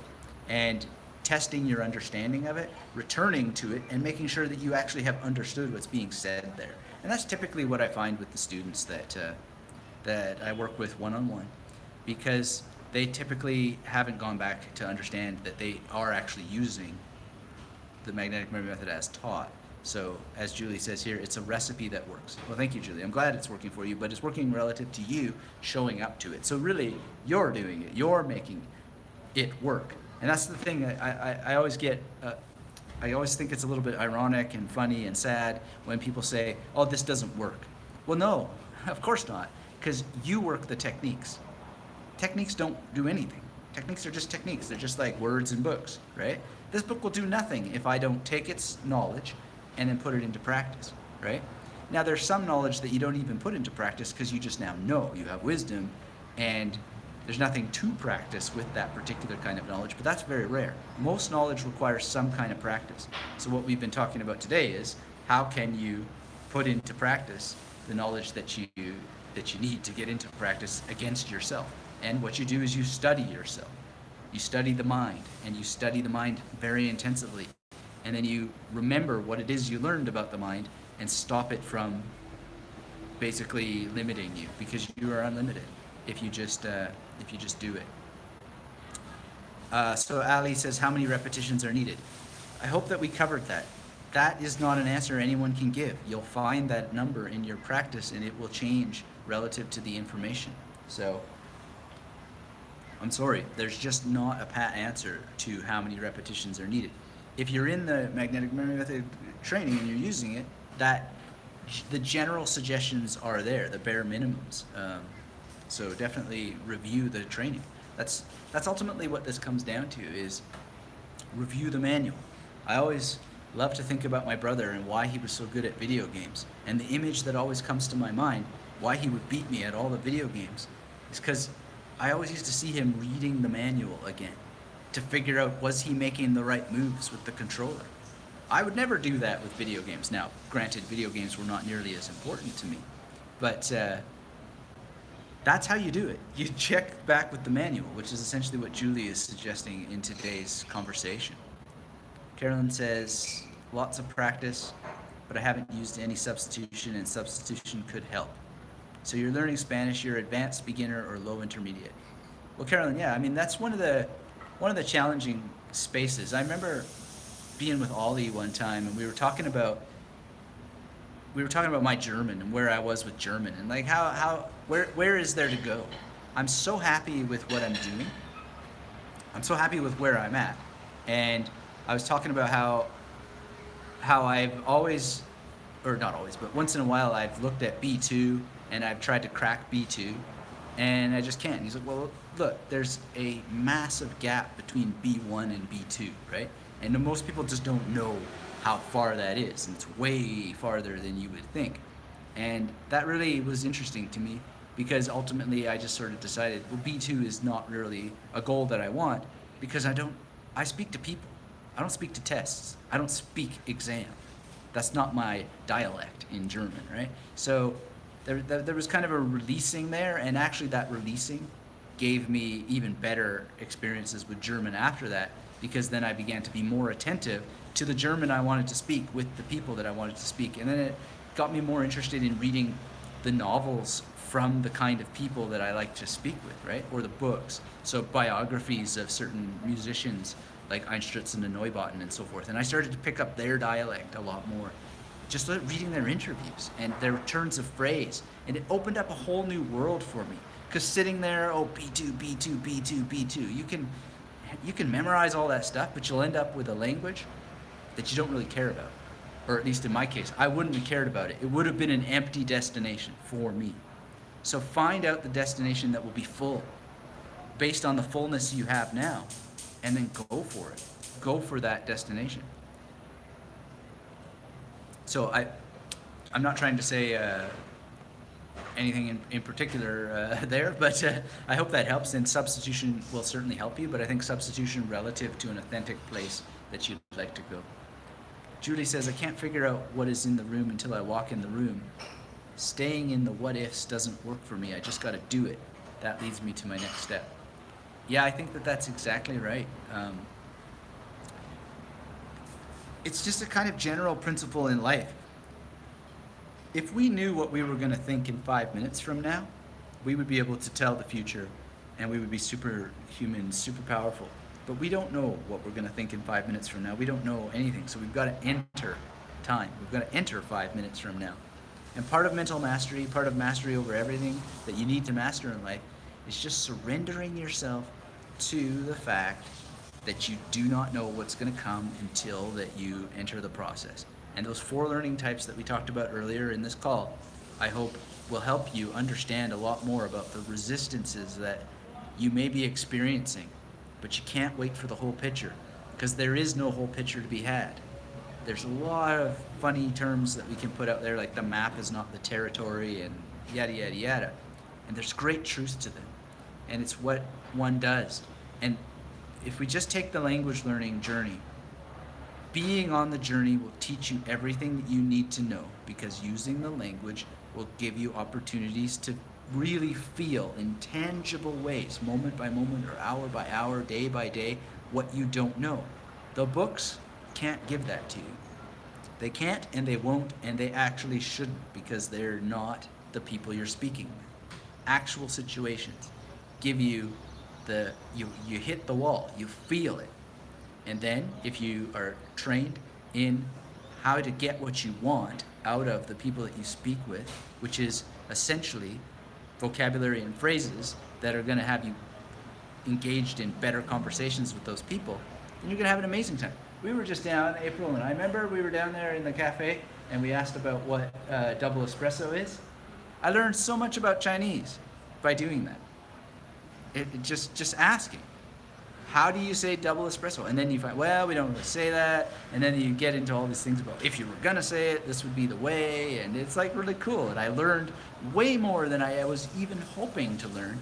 and testing your understanding of it, returning to it, and making sure that you actually have understood what's being said there. And that's typically what I find with the students that I work with one-on-one, because they typically haven't gone back to understand that they are actually using the magnetic memory method as taught. So as Julie says here, it's a recipe that works. Well, thank you, Julie. I'm glad it's working for you, but it's working relative to you showing up to it. So really, you're doing it. You're making it work. And that's the thing that I always get, I always think it's a little bit ironic and funny and sad when people say, oh, this doesn't work. Well, no, of course not, because you work the techniques. Techniques don't do anything. Techniques are just techniques. They're just like words in books, right? This book will do nothing if I don't take its knowledge and then put it into practice, right? Now, there's some knowledge that you don't even put into practice because you just now know. You have wisdom, and There's nothing to practice with that particular kind of knowledge, but that's very rare. Most knowledge requires some kind of practice. So what we've been talking about today is how can you put into practice the knowledge that you need to get into practice against yourself. And what you do is you study yourself. You study the mind, and you study the mind very intensively. And then you remember what it is you learned about the mind and stop it from basically limiting you, because you are unlimited if you just do it. So Ali says, how many repetitions are needed? I hope that we covered that. That is not an answer anyone can give. You'll find that number in your practice, and it will change relative to the information. So I'm sorry, there's just not a pat answer to how many repetitions are needed. If you're in the magnetic memory method training and you're using it, the general suggestions are there, the bare minimums. So definitely review the training. That's ultimately what this comes down to, is review the manual. I always love to think about my brother and why he was so good at video games. And the image that always comes to my mind, why he would beat me at all the video games, is because I always used to see him reading the manual again to figure out, was he making the right moves with the controller? I would never do that with video games. Now, granted, video games were not nearly as important to me, but that's how you do it. You check back with the manual, which is essentially what Julie is suggesting in today's conversation. Carolyn says, lots of practice, but I haven't used any substitution, and substitution could help. So you're learning Spanish, you're advanced, beginner, or low intermediate. Well, Carolyn, yeah, I mean, that's one of the challenging spaces. I remember being with Ollie one time, and we were talking about my German and where I was with German, and like where is there to go? I'm so happy with what I'm doing. I'm so happy with where I'm at. And I was talking about how I've always, or not always, but once in a while I've looked at B2 and I've tried to crack B2 and I just can't. And he's like, well, look, there's a massive gap between B1 and B2, right? And most people just don't know how far that is, and it's way farther than you would think. And that really was interesting to me, because ultimately I just sort of decided, well, B2 is not really a goal that I want, because I speak to people. I don't speak to tests. I don't speak exam. That's not my dialect in German, right? So there was kind of a releasing there, and actually that releasing gave me even better experiences with German after that, because then I began to be more attentive to the German I wanted to speak with the people that I wanted to speak. And then it got me more interested in reading the novels from the kind of people that I like to speak with, right? Or the books. So biographies of certain musicians like Einstürzende Neubauten and so forth. And I started to pick up their dialect a lot more, just reading their interviews and their turns of phrase. And it opened up a whole new world for me. Because sitting there, B2, B2, B2, B2, you can memorize all that stuff, but you'll end up with a language that you don't really care about. Or at least in my case, I wouldn't have cared about it. It would have been an empty destination for me. So find out the destination that will be full, based on the fullness you have now, and then go for it. Go for that destination. So I'm not trying to say anything in particular there, but I hope that helps. And substitution will certainly help you, but I think substitution relative to an authentic place that you'd like to go. Julie says, I can't figure out what is in the room until I walk in the room. Staying in the what ifs doesn't work for me. I just got to do it. That leads me to my next step. Yeah, I think that's exactly right. It's just a kind of general principle in life. If we knew what we were going to think in 5 minutes from now, we would be able to tell the future, and we would be superhuman, super powerful. But we don't know what we're going to think in 5 minutes from now. We don't know anything. So we've got to enter time. We've got to enter 5 minutes from now. And part of mental mastery, part of mastery over everything that you need to master in life, is just surrendering yourself to the fact that you do not know what's going to come until that you enter the process. And those 4 learning types that we talked about earlier in this call, I hope will help you understand a lot more about the resistances that you may be experiencing. But you can't wait for the whole picture, because there is no whole picture to be had. There's a lot of funny terms that we can put out there, like the map is not the territory and yada, yada, yada. And there's great truth to them. and it's what one does. And if we just take the language learning journey, being on the journey will teach you everything that you need to know, because using the language will give you opportunities to really feel in tangible ways, moment by moment or hour by hour, day by day, what you don't know. The books can't give that to you. They can't, and they won't, and they actually shouldn't, because they're not the people you're speaking with. Actual situations give you you hit the wall, you feel it. And then if you are trained in how to get what you want out of the people that you speak with, which is essentially vocabulary and phrases that are going to have you engaged in better conversations with those people, then you're going to have an amazing time. We were just down, April and I remember we were down there in the cafe and we asked about what double espresso is. I learned so much about Chinese by doing that. It just asking. How do you say double espresso? And then you find, well, we don't really say that. And then you get into all these things about, if you were going to say it, this would be the way. And it's like really cool. And I learned way more than I was even hoping to learn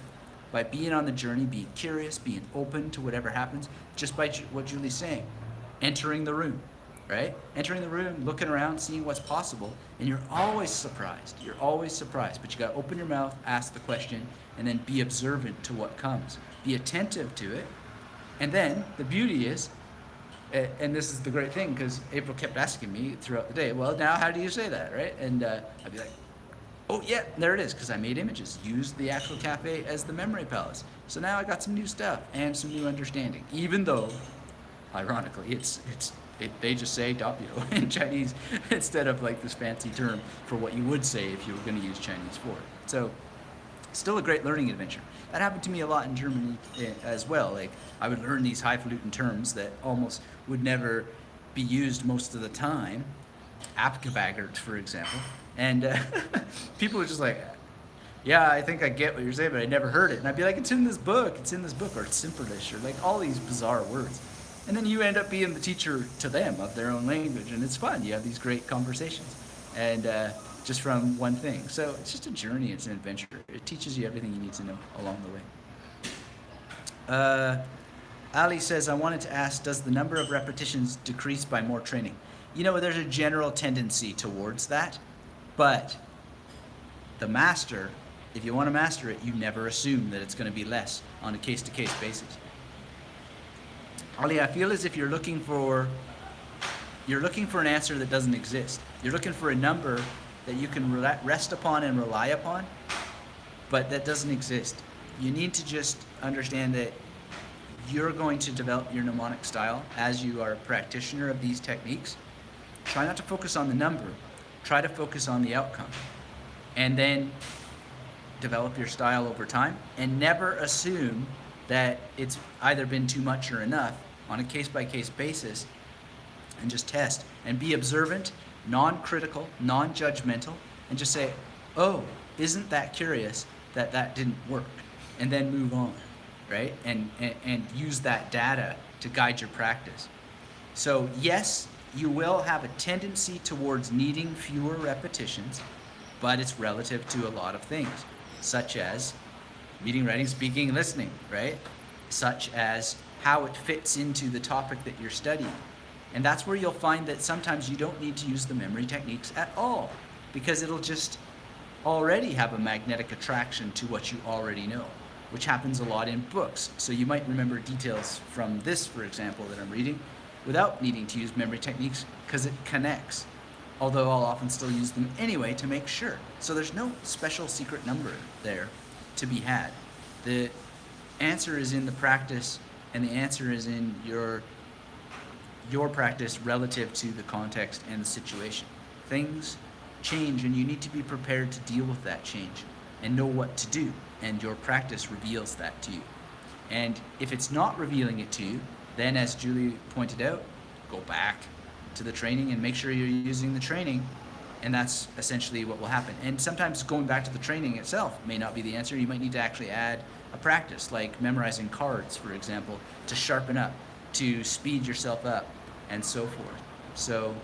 by being on the journey, being curious, being open to whatever happens, just by what Julie's saying. Entering the room, right? Entering the room, looking around, seeing what's possible. And you're always surprised. You're always surprised. But you got to open your mouth, ask the question, and then be observant to what comes. Be attentive to it. And then the beauty is, and this is the great thing, because April kept asking me throughout the day, well, now how do you say that, right? And I'd be like, oh, yeah, there it is, because I made images. Used the actual cafe as the memory palace. So now I got some new stuff and some new understanding, even though, ironically, they just say "dapio" in Chinese instead of like this fancy term for what you would say if you were going to use Chinese for it. So still a great learning adventure. That happened to me a lot in Germany as well. Like, I would learn these highfalutin terms that almost would never be used most of the time. Abgebaggert, for example. And people were just like, yeah, I think I get what you're saying, but I never heard it. And I'd be like, it's in this book, or it's Simperlish, or like all these bizarre words. And then you end up being the teacher to them of their own language, and it's fun. You have these great conversations. And just from one thing. So it's just a journey, it's an adventure. It teaches you everything you need to know along the way. Ali says, I wanted to ask, does the number of repetitions decrease by more training? You know, there's a general tendency towards that, but the master, if you want to master it, you never assume that it's going to be less on a case-to-case basis. Ali, I feel as if you're looking for an answer that doesn't exist. You're looking for a number that you can rest upon and rely upon, but that doesn't exist. You need to just understand that you're going to develop your mnemonic style as you are a practitioner of these techniques. Try not to focus on the number. Try to focus on the outcome. And then develop your style over time, and never assume that it's either been too much or enough. On a case-by-case basis, and just test and be observant, non-critical, non-judgmental, and just say, oh, isn't that curious that didn't work? And then move on, right? And use that data to guide your practice. So yes, you will have a tendency towards needing fewer repetitions, but it's relative to a lot of things, such as reading, writing, speaking, listening, right? Such as how it fits into the topic that you're studying. And that's where you'll find that sometimes you don't need to use the memory techniques at all, because it'll just already have a magnetic attraction to what you already know, which happens a lot in books. So you might remember details from this, for example, that I'm reading, without needing to use memory techniques, because it connects. Although I'll often still use them anyway to make sure. So there's no special secret number there to be had. The answer is in the practice, and the answer is in your practice relative to the context and the situation. Things change, and you need to be prepared to deal with that change and know what to do, and your practice reveals that to you. And if it's not revealing it to you, then, as Julie pointed out, go back to the training and make sure you're using the training, and that's essentially what will happen. And sometimes going back to the training itself may not be the answer. You might need to actually add a practice, like memorizing cards, for example, to sharpen up, to speed yourself up, and so forth. So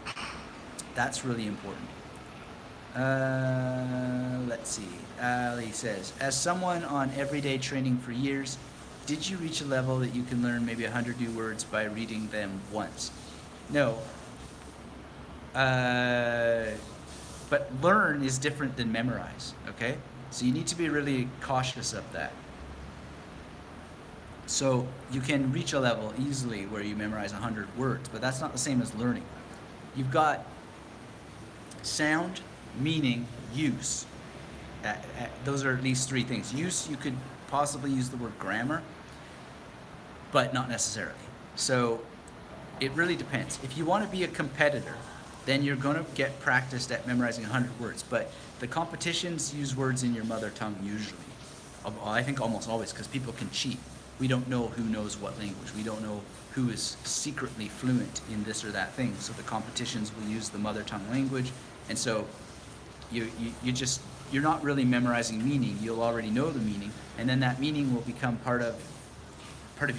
that's really important. Let's see. Ali says, as someone on everyday training for years, did you reach a level that you can learn maybe 100 new words by reading them once? No. But learn is different than memorize, okay? So you need to be really cautious of that. So you can reach a level easily where you memorize 100 words, but that's not the same as learning. You've got sound, meaning, use. Those are at least three things. Use, you could possibly use the word grammar, but not necessarily. So it really depends. If you want to be a competitor, then you're going to get practiced at memorizing 100 words. But the competitions use words in your mother tongue usually. I think almost always, because people can cheat. We don't know who knows what language. We don't know who is secretly fluent in this or that thing. So the competitions will use the mother tongue language. And so you're not really memorizing meaning. You'll already know the meaning. And then that meaning will become part of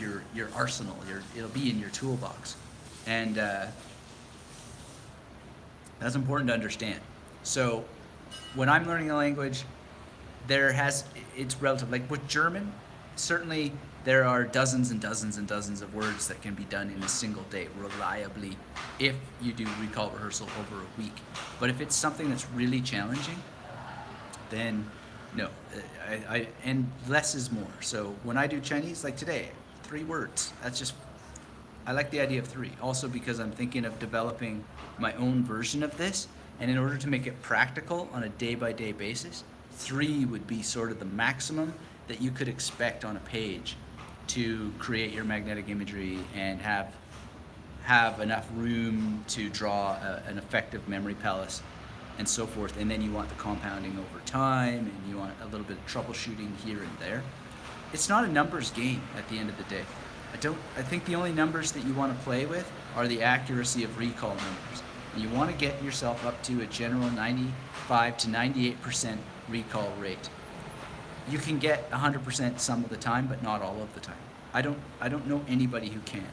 your arsenal. It'll be in your toolbox. And that's important to understand. So when I'm learning a language, it's relative. Like with German, certainly there are dozens and dozens and dozens of words that can be done in a single day reliably if you do recall rehearsal over a week. But if it's something that's really challenging, then no. And less is more. So when I do Chinese, like today, 3 words. I like the idea of 3. Also because I'm thinking of developing my own version of this. And in order to make it practical on a day-by-day basis, 3 would be sort of the maximum that you could expect on a page to create your magnetic imagery and have enough room to draw an effective memory palace and so forth. And then you want the compounding over time, and you want a little bit of troubleshooting here and there. It's not a numbers game at the end of the day. I think the only numbers that you want to play with are the accuracy of recall numbers. And you want to get yourself up to a general 95 to 98% recall rate. You can get 100% some of the time, but not all of the time. I don't know anybody who can.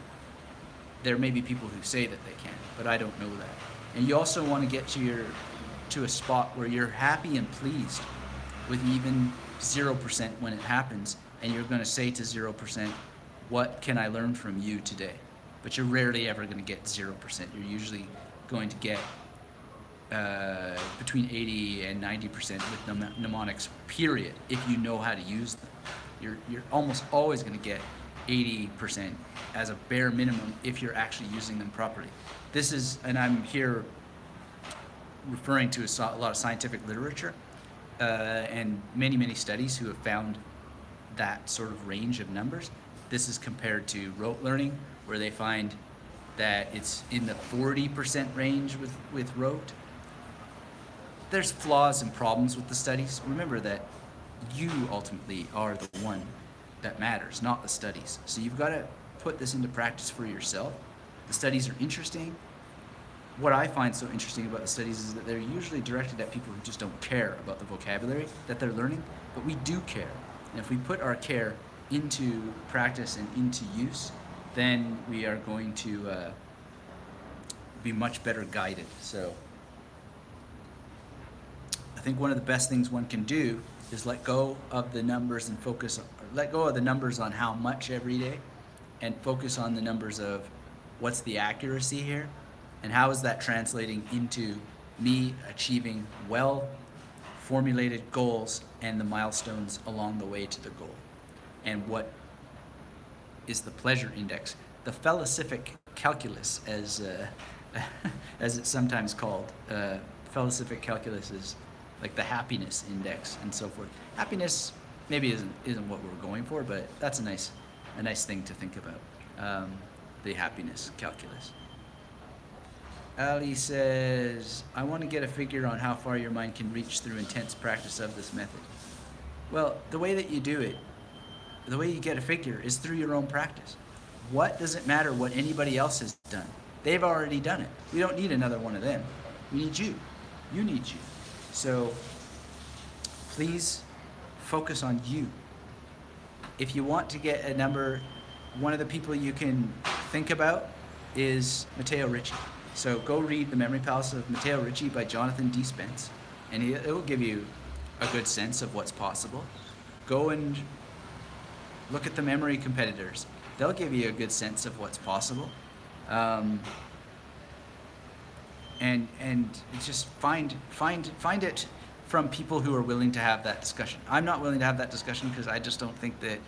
There may be people who say that they can, but I don't know that. And you also want to get to a spot where you're happy and pleased with even 0% when it happens, and you're going to say to 0%, what can I learn from you today? But you're rarely ever going to get 0%. You're usually going to get between 80 and 90% with mnemonics, period, if you know how to use them. You're almost always going to get 80% as a bare minimum if you're actually using them properly. And I'm here referring to a lot of scientific literature and many studies who have found that sort of range of numbers. This is compared to rote learning, where they find that it's in the 40% range with rote. There's flaws and problems with the studies. Remember that you ultimately are the one that matters, not the studies. So you've got to put this into practice for yourself. The studies are interesting. What I find so interesting about the studies is that they're usually directed at people who just don't care about the vocabulary that they're learning, but we do care. And if we put our care into practice and into use, then we are going to be much better guided. So I think one of the best things one can do is let go of the numbers and let go of the numbers on how much every day, and focus on the numbers of what's the accuracy here, and how is that translating into me achieving well formulated goals and the milestones along the way to the goal. And what is the pleasure index, the felicific calculus, as it's sometimes called. Felicific calculus is like the happiness index and so forth. Happiness maybe isn't what we're going for, but that's a nice thing to think about. The happiness calculus. Ali says, I want to get a figure on how far your mind can reach through intense practice of this method. Well, the way that you do it, the way you get a figure is through your own practice. What does it matter what anybody else has done? They've already done it. We don't need another one of them. We need you. You need you. So please focus on you. If you want to get a number, one of the people you can think about is Matteo Ricci. So go read The Memory Palace of Matteo Ricci by Jonathan D. Spence, and it will give you a good sense of what's possible, go and look at the memory competitors. They'll give you a good sense of what's possible. Um, and just find it from people who are willing to have that discussion. I'm not willing to have that discussion because I just don't think that.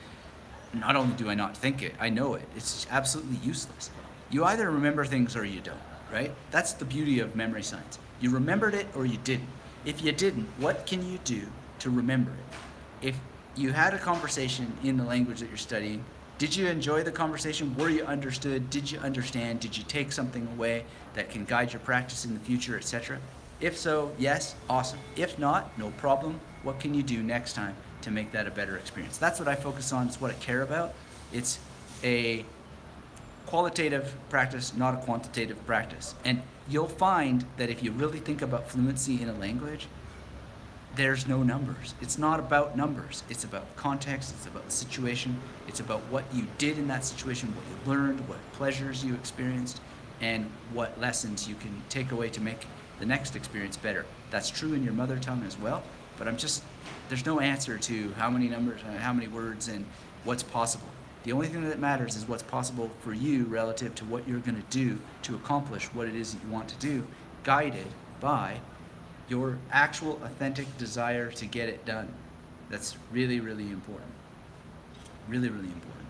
Not only do I not think it, I know it. It's absolutely useless. You either remember things or you don't, right? That's the beauty of memory science. You remembered it or you didn't. If you didn't, what can you do to remember it? If you had a conversation in the language that you're studying, did you enjoy the conversation? Were you understood? Did you understand? Did you take something away that can guide your practice in the future, etc.? If so, yes, awesome. If not, no problem. What can you do next time to make that a better experience? That's what I focus on. It's what I care about. It's a qualitative practice, not a quantitative practice. And you'll find that if you really think about fluency in a language, there's no numbers. It's not about numbers. It's about context. It's about the situation. It's about what you did in that situation, what you learned, what pleasures you experienced, and what lessons you can take away to make the next experience better. That's true in your mother tongue as well, but there's no answer to how many numbers, how many words, and what's possible. The only thing that matters is what's possible for you relative to what you're going to do to accomplish what it is that you want to do, guided by your actual authentic desire to get it done. That's really, really important. Really, really important.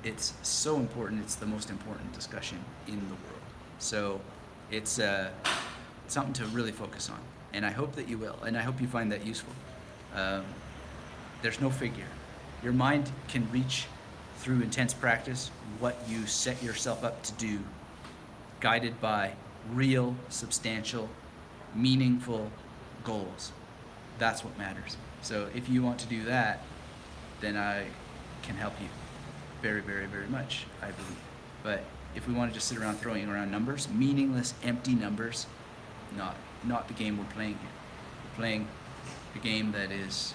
It's so important. It's the most important discussion in the world. So it's something to really focus on. And I hope that you will. And I hope you find that useful. There's no figure. Your mind can reach through intense practice what you set yourself up to do, guided by real, substantial, meaningful goals. That's what matters. So if you want to do that, then I can help you very, very, very much, I believe. But if we want to just sit around throwing around numbers, meaningless, empty numbers, not the game we're playing here. We're playing a game that is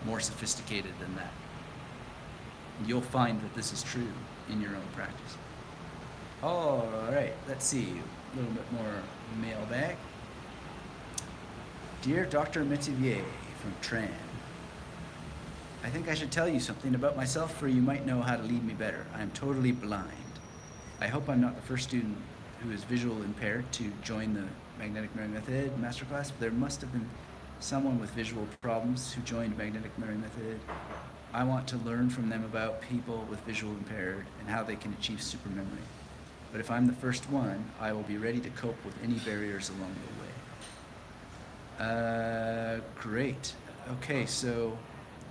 more sophisticated than that. And you'll find that this is true in your own practice. All right, let's see. A little bit more mailbag. Dear Dr. Metivier from Tran, I think I should tell you something about myself, for you might know how to lead me better. I am totally blind. I hope I'm not the first student who is visual impaired to join the Magnetic Mirroring Method masterclass. There must have been someone with visual problems who joined Magnetic Mirroring Method. I want to learn from them about people with visual impaired and how they can achieve super memory. But if I'm the first one, I will be ready to cope with any barriers along the way. Great. Okay, so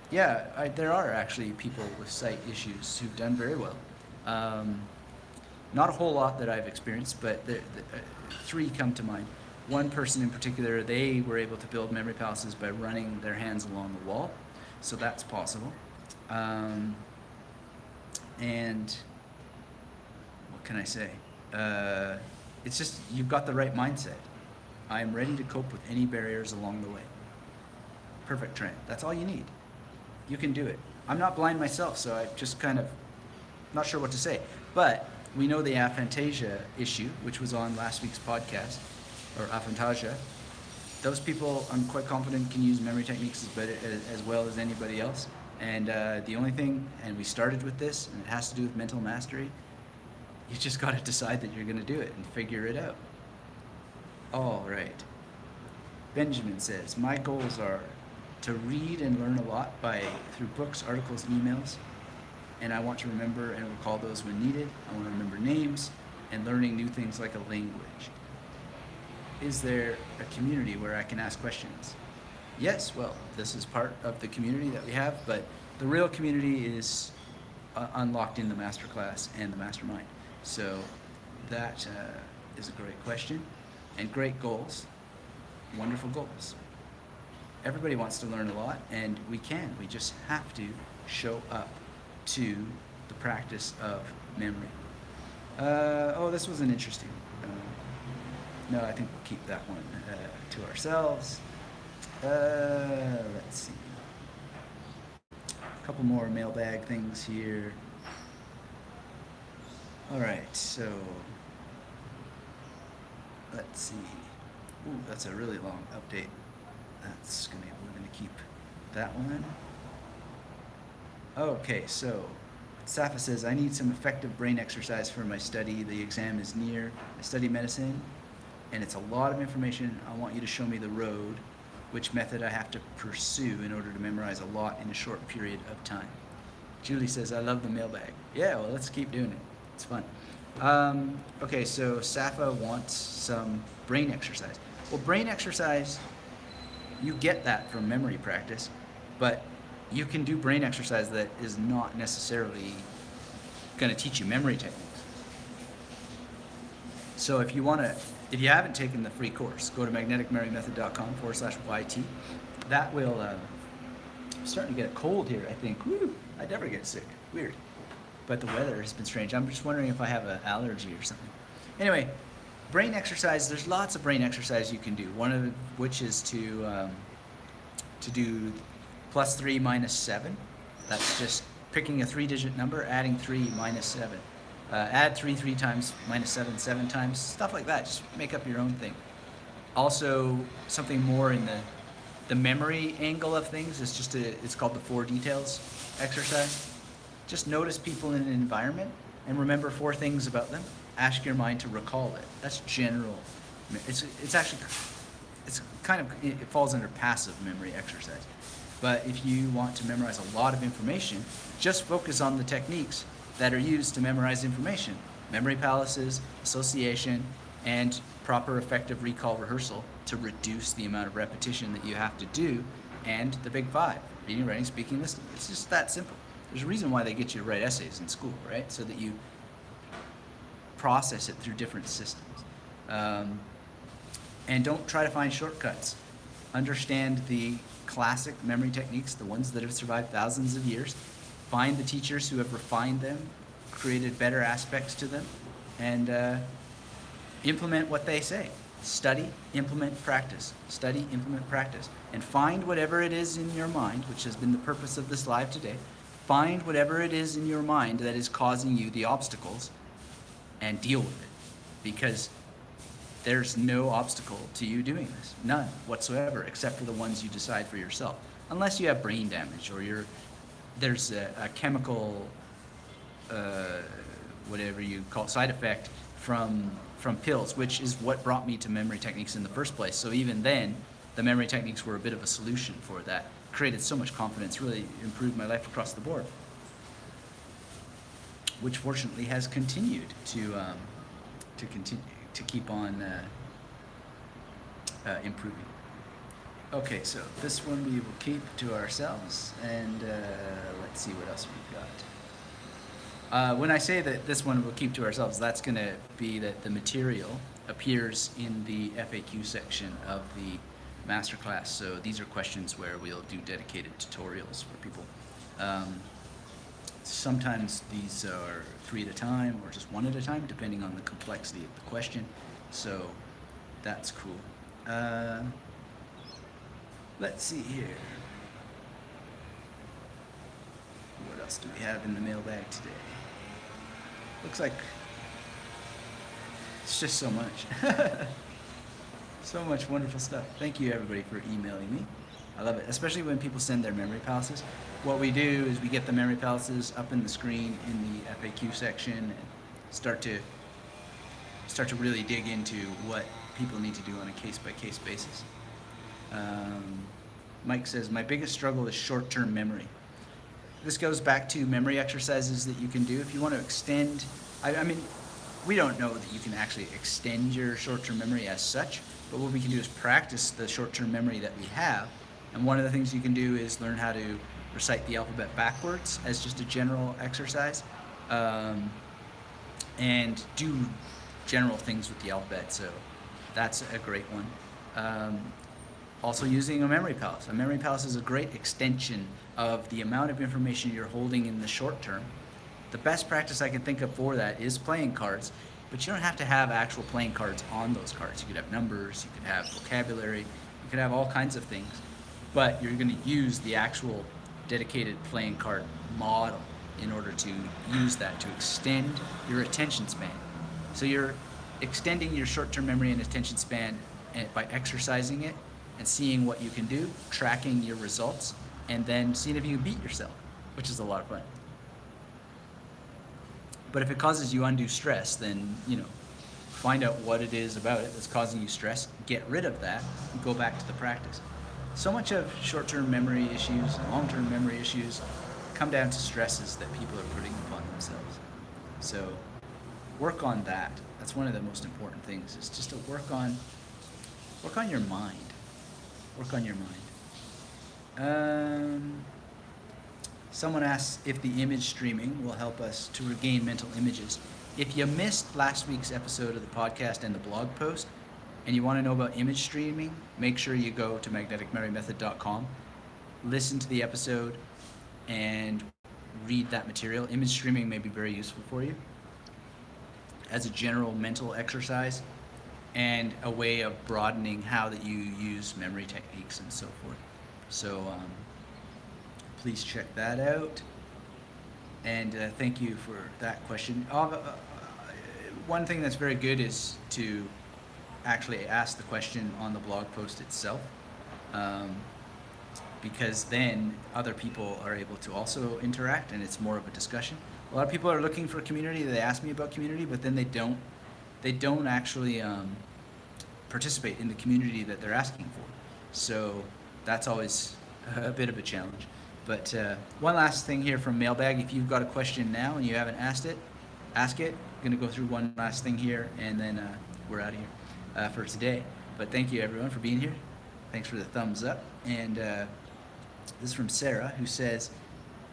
yeah, there are actually people with sight issues who've done very well. Not a whole lot that I've experienced, but three come to mind. One person in particular, they were able to build memory palaces by running their hands along the wall, so that's possible. And what can I say? It's just, you've got the right mindset. I am ready to cope with any barriers along the way. Perfect trend. That's all you need. You can do it. I'm not blind myself, so I'm just kind of not sure what to say. But we know the Aphantasia issue, which was on last week's podcast, or Aphantasia. Those people, I'm quite confident, can use memory techniques as well as anybody else. And the only thing, and we started with this, and it has to do with mental mastery, you just got to decide that you're going to do it and figure it out. All right. Benjamin says, my goals are to read and learn a lot through books, articles, and emails. And I want to remember and recall those when needed. I want to remember names and learning new things like a language. Is there a community where I can ask questions? Yes, well, this is part of the community that we have, but the real community is unlocked in the masterclass and the mastermind. So that is a great question and great goals, wonderful goals. Everybody wants to learn a lot, and we can. We just have to show up to the practice of memory. This was an interesting. No, I think we'll keep that one to ourselves. Let's see. A couple more mailbag things here. All right, so let's see. Ooh, that's a really long update. We're gonna keep that one. Okay, so Safa says, I need some effective brain exercise for my study. The exam is near. I study medicine, and it's a lot of information. I want you to show me the road, which method I have to pursue in order to memorize a lot in a short period of time. Julie says, I love the mailbag. Yeah, well, let's keep doing it. It's fun. Okay, so Safa wants some brain exercise. Well, brain exercise, you get that from memory practice, but you can do brain exercise that is not necessarily going to teach you memory techniques. So if you haven't taken the free course, go to magneticmemorymethod.com/YT. That will, I'm starting to get a cold here, I think. Woo, I never get sick. Weird. But the weather has been strange. I'm just wondering if I have an allergy or something. Anyway, brain exercise, there's lots of brain exercise you can do. One of which is to do +3 - 7. That's just picking a 3-digit number, adding 3 - 7. Add 3 times, -7 7 times, stuff like that. Just make up your own thing. Also, something more in the memory angle of things is it's called the 4 details exercise. Just notice people in an environment and remember 4 things about them. Ask your mind to recall it. That's general. It falls under passive memory exercise. But if you want to memorize a lot of information, just focus on the techniques that are used to memorize information. Memory palaces, association, and proper effective recall rehearsal to reduce the amount of repetition that you have to do, and the big 5, reading, writing, speaking, listening. It's just that simple. There's a reason why they get you to write essays in school, right? So that you process it through different systems. And don't try to find shortcuts. Understand the classic memory techniques, the ones that have survived thousands of years. Find the teachers who have refined them, created better aspects to them, and implement what they say. Study, implement, practice. Study, implement, practice. And find whatever it is in your mind, which has been the purpose of this live today. Find whatever it is in your mind that is causing you the obstacles and deal with it. Because there's no obstacle to you doing this. None whatsoever, except for the ones you decide for yourself. Unless you have brain damage or there's a chemical, whatever you call it, side effect from pills, which is what brought me to memory techniques in the first place. So even then, the memory techniques were a bit of a solution for that. Created so much confidence, really improved my life across the board, which fortunately has continued to keep on improving. Okay, so this one we will keep to ourselves, and let's see what else we've got. When I say that this one we'll keep to ourselves, that's going to be that the material appears in the FAQ section of the masterclass. So these are questions where we'll do dedicated tutorials for people. Sometimes these are 3 at a time or just 1 at a time, depending on the complexity of the question. So that's cool. Let's see here. What else do we have in the mailbag today? Looks like it's just so much. So much wonderful stuff. Thank you everybody for emailing me. I love it, especially when people send their memory palaces. What we do is we get the memory palaces up in the screen in the FAQ section and start to really dig into what people need to do on a case-by-case basis. Mike says, my biggest struggle is short-term memory. This goes back to memory exercises that you can do. If you want to extend, I mean, we don't know that you can actually extend your short-term memory as such, but what we can do is practice the short-term memory that we have. And one of the things you can do is learn how to recite the alphabet backwards as just a general exercise, and do general things with the alphabet. So that's a great one. Also using a memory palace. A memory palace is a great extension of the amount of information you're holding in the short term. The best practice I can think of for that is playing cards, but you don't have to have actual playing cards on those cards. You could have numbers, you could have vocabulary, you could have all kinds of things, but you're going to use the actual dedicated playing card model in order to use that to extend your attention span. So you're extending your short-term memory and attention span by exercising it, and seeing what you can do, tracking your results, and then seeing if you can beat yourself, which is a lot of fun. But if it causes you undue stress, then, find out what it is about it that's causing you stress, get rid of that, and go back to the practice. So much of short-term memory issues and long-term memory issues come down to stresses that people are putting upon themselves. So work on that. That's one of the most important things, is just to work on your mind. Work on your mind. Someone asks if the image streaming will help us to regain mental images. If you missed last week's episode of the podcast and the blog post, and you want to know about image streaming, make sure you go to magneticmemorymethod.com, listen to the episode, and read that material. Image streaming may be very useful for you as a general mental exercise and a way of broadening how that you use memory techniques and so forth. So please check that out. And thank you for that question. One thing that's very good is to actually ask the question on the blog post itself, because then other people are able to also interact and it's more of a discussion. A lot of people are looking for community. They ask me about community, but then they don't actually participate in the community that they're asking for. So that's always a bit of a challenge. But one last thing here from Mailbag. If you've got a question now and you haven't asked it, ask it. I'm going to go through one last thing here, and then we're out of here for today. But thank you, everyone, for being here. Thanks for the thumbs up. And this is from Sarah, who says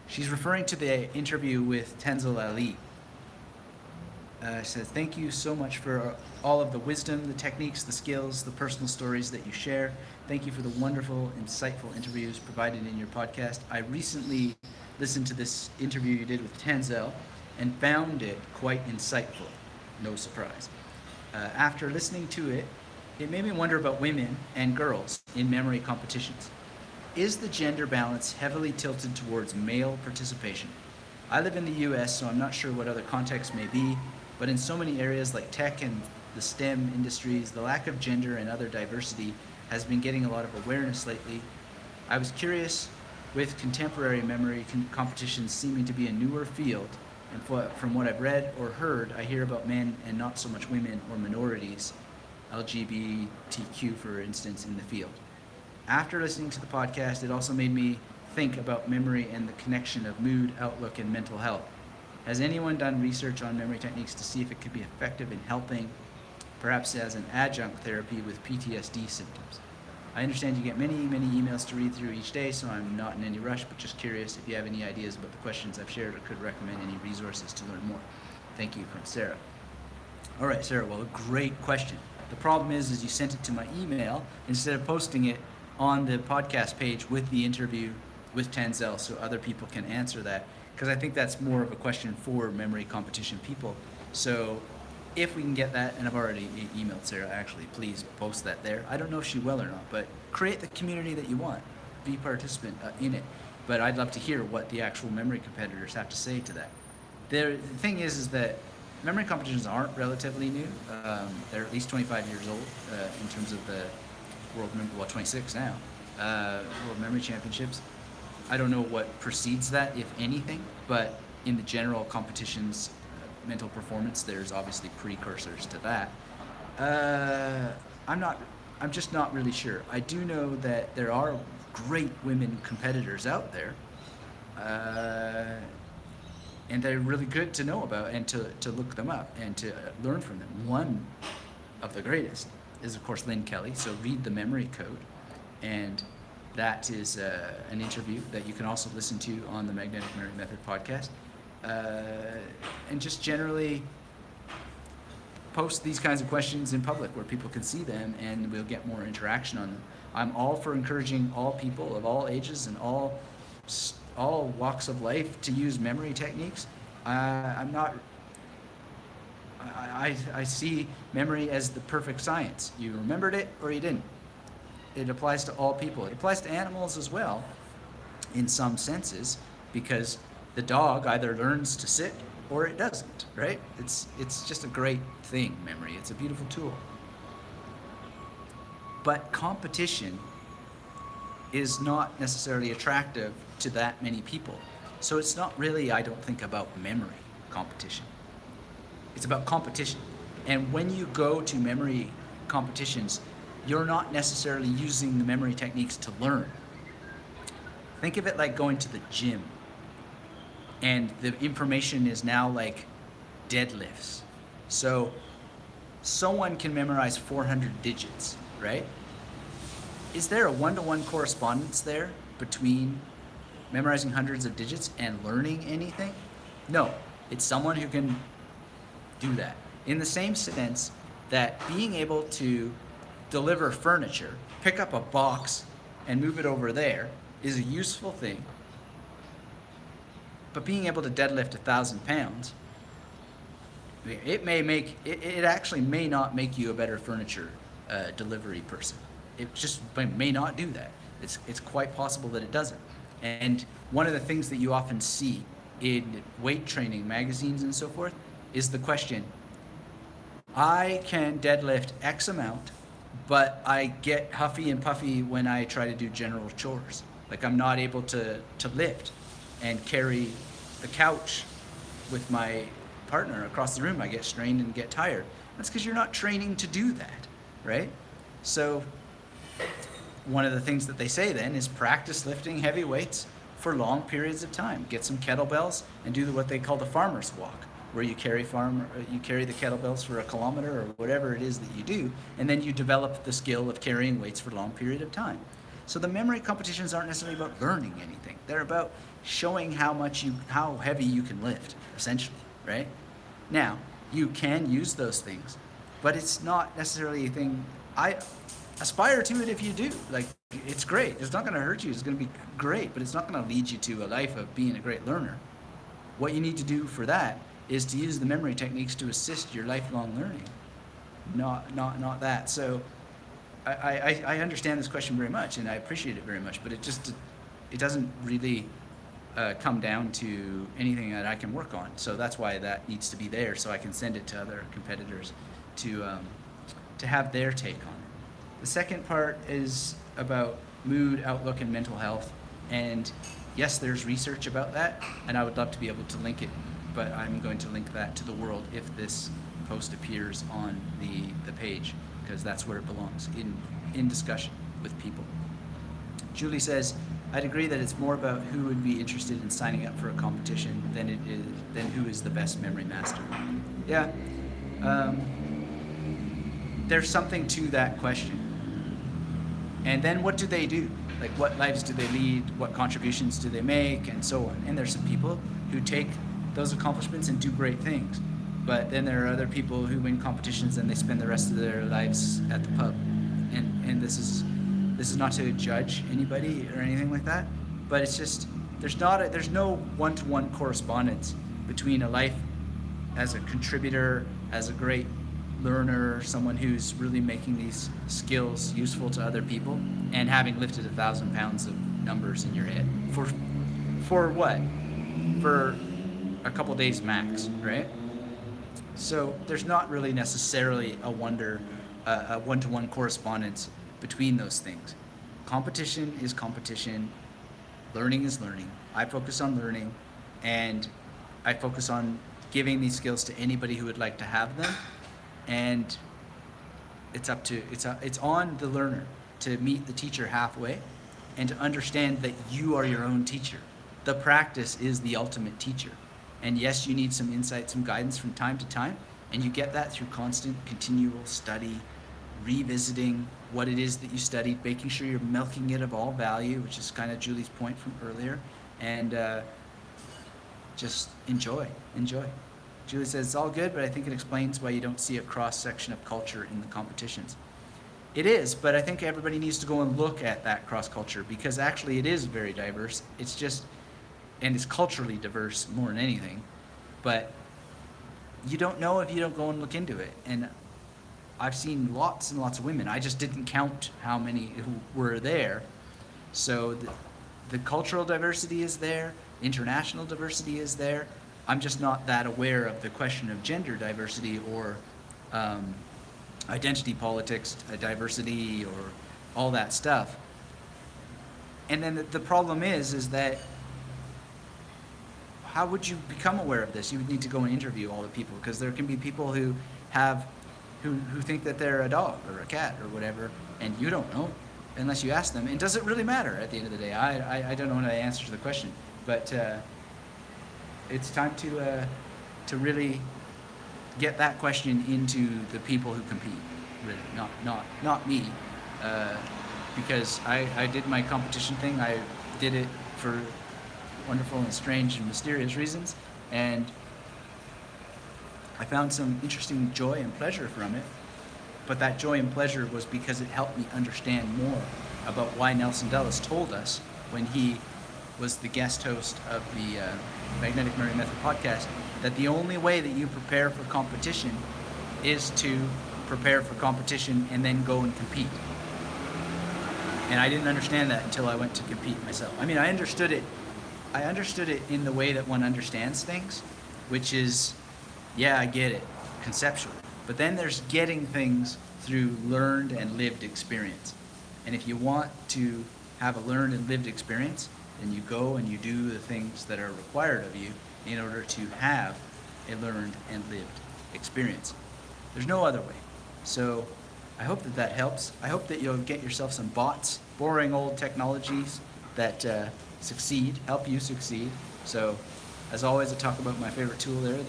she's referring to the interview with Tenzil Ali. Says, thank you so much for all of the wisdom, the techniques, the skills, the personal stories that you share. Thank you for the wonderful, insightful interviews provided in your podcast. I recently listened to this interview you did with Tenzil and found it quite insightful. No surprise. After listening to it, it made me wonder about women and girls in memory competitions. Is the gender balance heavily tilted towards male participation? I live in the US, so I'm not sure what other contexts may be, but in so many areas like tech and the STEM industries, the lack of gender and other diversity has been getting a lot of awareness lately. I was curious, with contemporary memory competitions seeming to be a newer field, and from what I've read or heard, I hear about men and not so much women or minorities, LGBTQ for instance, in the field. After listening to the podcast, it also made me think about memory and the connection of mood, outlook, and mental health. Has anyone done research on memory techniques to see if it could be effective in helping, perhaps as an adjunct therapy with PTSD symptoms? I understand you get many, many emails to read through each day, so I'm not in any rush, but just curious if you have any ideas about the questions I've shared or could recommend any resources to learn more. Thank you, from Sarah. All right, Sarah, well, a great question. The problem is you sent it to my email instead of posting it on the podcast page with the interview with Tenzil, so other people can answer that, because I think that's more of a question for memory competition people. So if we can get that, and I've already emailed Sarah, actually, please post that there. I don't know if she will or not, but create the community that you want. Be a participant in it. But I'd love to hear what the actual memory competitors have to say to that. The thing is that memory competitions aren't relatively new. They're at least 25 years old in terms of the world memory, well, 26 now, World Memory Championships. I don't know what precedes that, if anything, but in the general competitions, mental performance, there's obviously precursors to that. I'm just not really sure. I do know that there are great women competitors out there, and they're really good to know about and to look them up and to learn from them. One of the greatest is, of course, Lynn Kelly. So read the Memory Code, and that is an interview that you can also listen to on the Magnetic Memory Method podcast. And just generally post these kinds of questions in public where people can see them, and we'll get more interaction on them. I'm all for encouraging all people of all ages and all walks of life to use memory techniques. I see memory as the perfect science. You remembered it or you didn't. It applies to all people. It applies to animals as well, in some senses, because the dog either learns to sit or it doesn't, right? It's just a great thing, memory. It's a beautiful tool. But competition is not necessarily attractive to that many people. So it's not really, I don't think, about memory competition. It's about competition. And when you go to memory competitions, you're not necessarily using the memory techniques to learn. Think of it like going to the gym, and the information is now like deadlifts. So someone can memorize 400 digits, right? Is there a one-to-one correspondence there between memorizing hundreds of digits and learning anything? No, it's someone who can do that. In the same sense that being able to deliver furniture, pick up a box and move it over there is a useful thing. But being able to deadlift 1,000 pounds, it actually may not make you a better furniture delivery person. It just may not do that. It's quite possible that it doesn't. And one of the things that you often see in weight training magazines and so forth is the question, I can deadlift X amount, but I get huffy and puffy when I try to do general chores. Like I'm not able to lift and carry the couch with my partner across the room. I get strained and get tired. That's because you're not training to do that, right? So one of the things that they say then is practice lifting heavy weights for long periods of time. Get some kettlebells and do what they call the farmer's walk, where you carry the kettlebells for a kilometer or whatever it is that you do, and then you develop the skill of carrying weights for a long period of time. So the memory competitions aren't necessarily about learning anything. They're about showing how heavy you can lift, essentially, right? Now, you can use those things, but it's not necessarily a thing. I aspire to it if you do. Like, it's great. It's not going to hurt you. It's going to be great, but it's not going to lead you to a life of being a great learner. What you need to do for that is to use the memory techniques to assist your lifelong learning, not that. So I understand this question very much, and I appreciate it very much, but it doesn't really come down to anything that I can work on. So that's why that needs to be there, so I can send it to other competitors to have their take on it. The second part is about mood, outlook, and mental health. And yes, there's research about that, and I would love to be able to link it, but I'm going to link that to the world if this post appears on the page, because that's where it belongs, in discussion with people. Julie says, I'd agree that it's more about who would be interested in signing up for a competition than who is the best memory master. Yeah, there's something to that question. And then what do they do? Like, what lives do they lead? What contributions do they make? And so on. And there's some people who take those accomplishments and do great things. But then there are other people who win competitions and they spend the rest of their lives at the pub. And this is not to judge anybody or anything like that, but it's just there's no one-to-one correspondence between a life as a contributor, as a great learner, someone who's really making these skills useful to other people, and having lifted 1,000 pounds of numbers in your head for what? For a couple days max, right? So there's not really necessarily a one-to-one correspondence between those things. Competition is competition. Learning is learning. I focus on learning, and I focus on giving these skills to anybody who would like to have them. And it's on the learner to meet the teacher halfway and to understand that you are your own teacher. The practice is the ultimate teacher. And yes, you need some insight, some guidance from time to time, and you get that through constant, continual study, revisiting what it is that you studied, making sure you're milking it of all value, which is kind of Julie's point from earlier, and just enjoy. Julie says, it's all good, but I think it explains why you don't see a cross-section of culture in the competitions. It is, but I think everybody needs to go and look at that cross-culture, because actually it is very diverse. And it's culturally diverse more than anything, but you don't know if you don't go and look into it. And I've seen lots and lots of women. I just didn't count how many who were there. So the cultural diversity is there, international diversity is there. I'm just not that aware of the question of gender diversity or identity politics, diversity, or all that stuff. And then the problem is that how would you become aware of this? You would need to go and interview all the people, because there can be people who think that they're a dog or a cat or whatever, and you don't know unless you ask them. And does it really matter at the end of the day? I don't know the answer to the question, but it's time to really get that question into the people who compete. Really, not me, because I did my competition thing. I did it for wonderful and strange and mysterious reasons, and I found some interesting joy and pleasure from it. But that joy and pleasure was because it helped me understand more about why Nelson Dellis told us, when he was the guest host of the Magnetic Memory Method podcast, that the only way that you prepare for competition is to prepare for competition and then go and compete. And I didn't understand that until I went to compete myself. I mean, I understood it in the way that one understands things, which is, yeah, I get it conceptually. But then there's getting things through learned and lived experience. And if you want to have a learned and lived experience, then you go and you do the things that are required of you in order to have a learned and lived experience. There's no other way. So I hope that helps. I hope that you'll get yourself some bots, boring old technologies that help you succeed. So as always, I talk about my favorite tool there,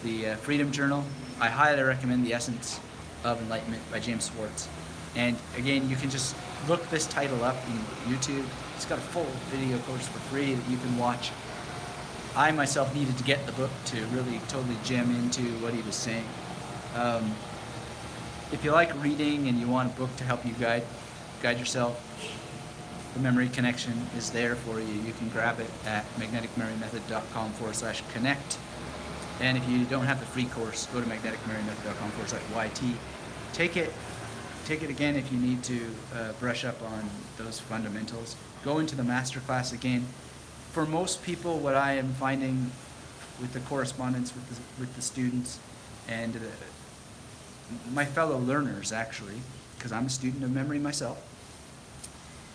the Freedom Journal. I highly recommend the Essence of Enlightenment by James Swartz. And again, you can just look this title up in YouTube. It's got a full video course for free that you can watch. I myself needed to get the book to really totally gem into what he was saying. If you like reading and you want a book to help you guide yourself, the Memory Connection is there for you. You can grab it at magneticmemorymethod.com/connect. And if you don't have the free course, go to magneticmemorymethod.com/YT. Take it again if you need to brush up on those fundamentals. Go into the masterclass again. For most people, what I am finding with the correspondence with the students and my fellow learners, actually, because I'm a student of memory myself,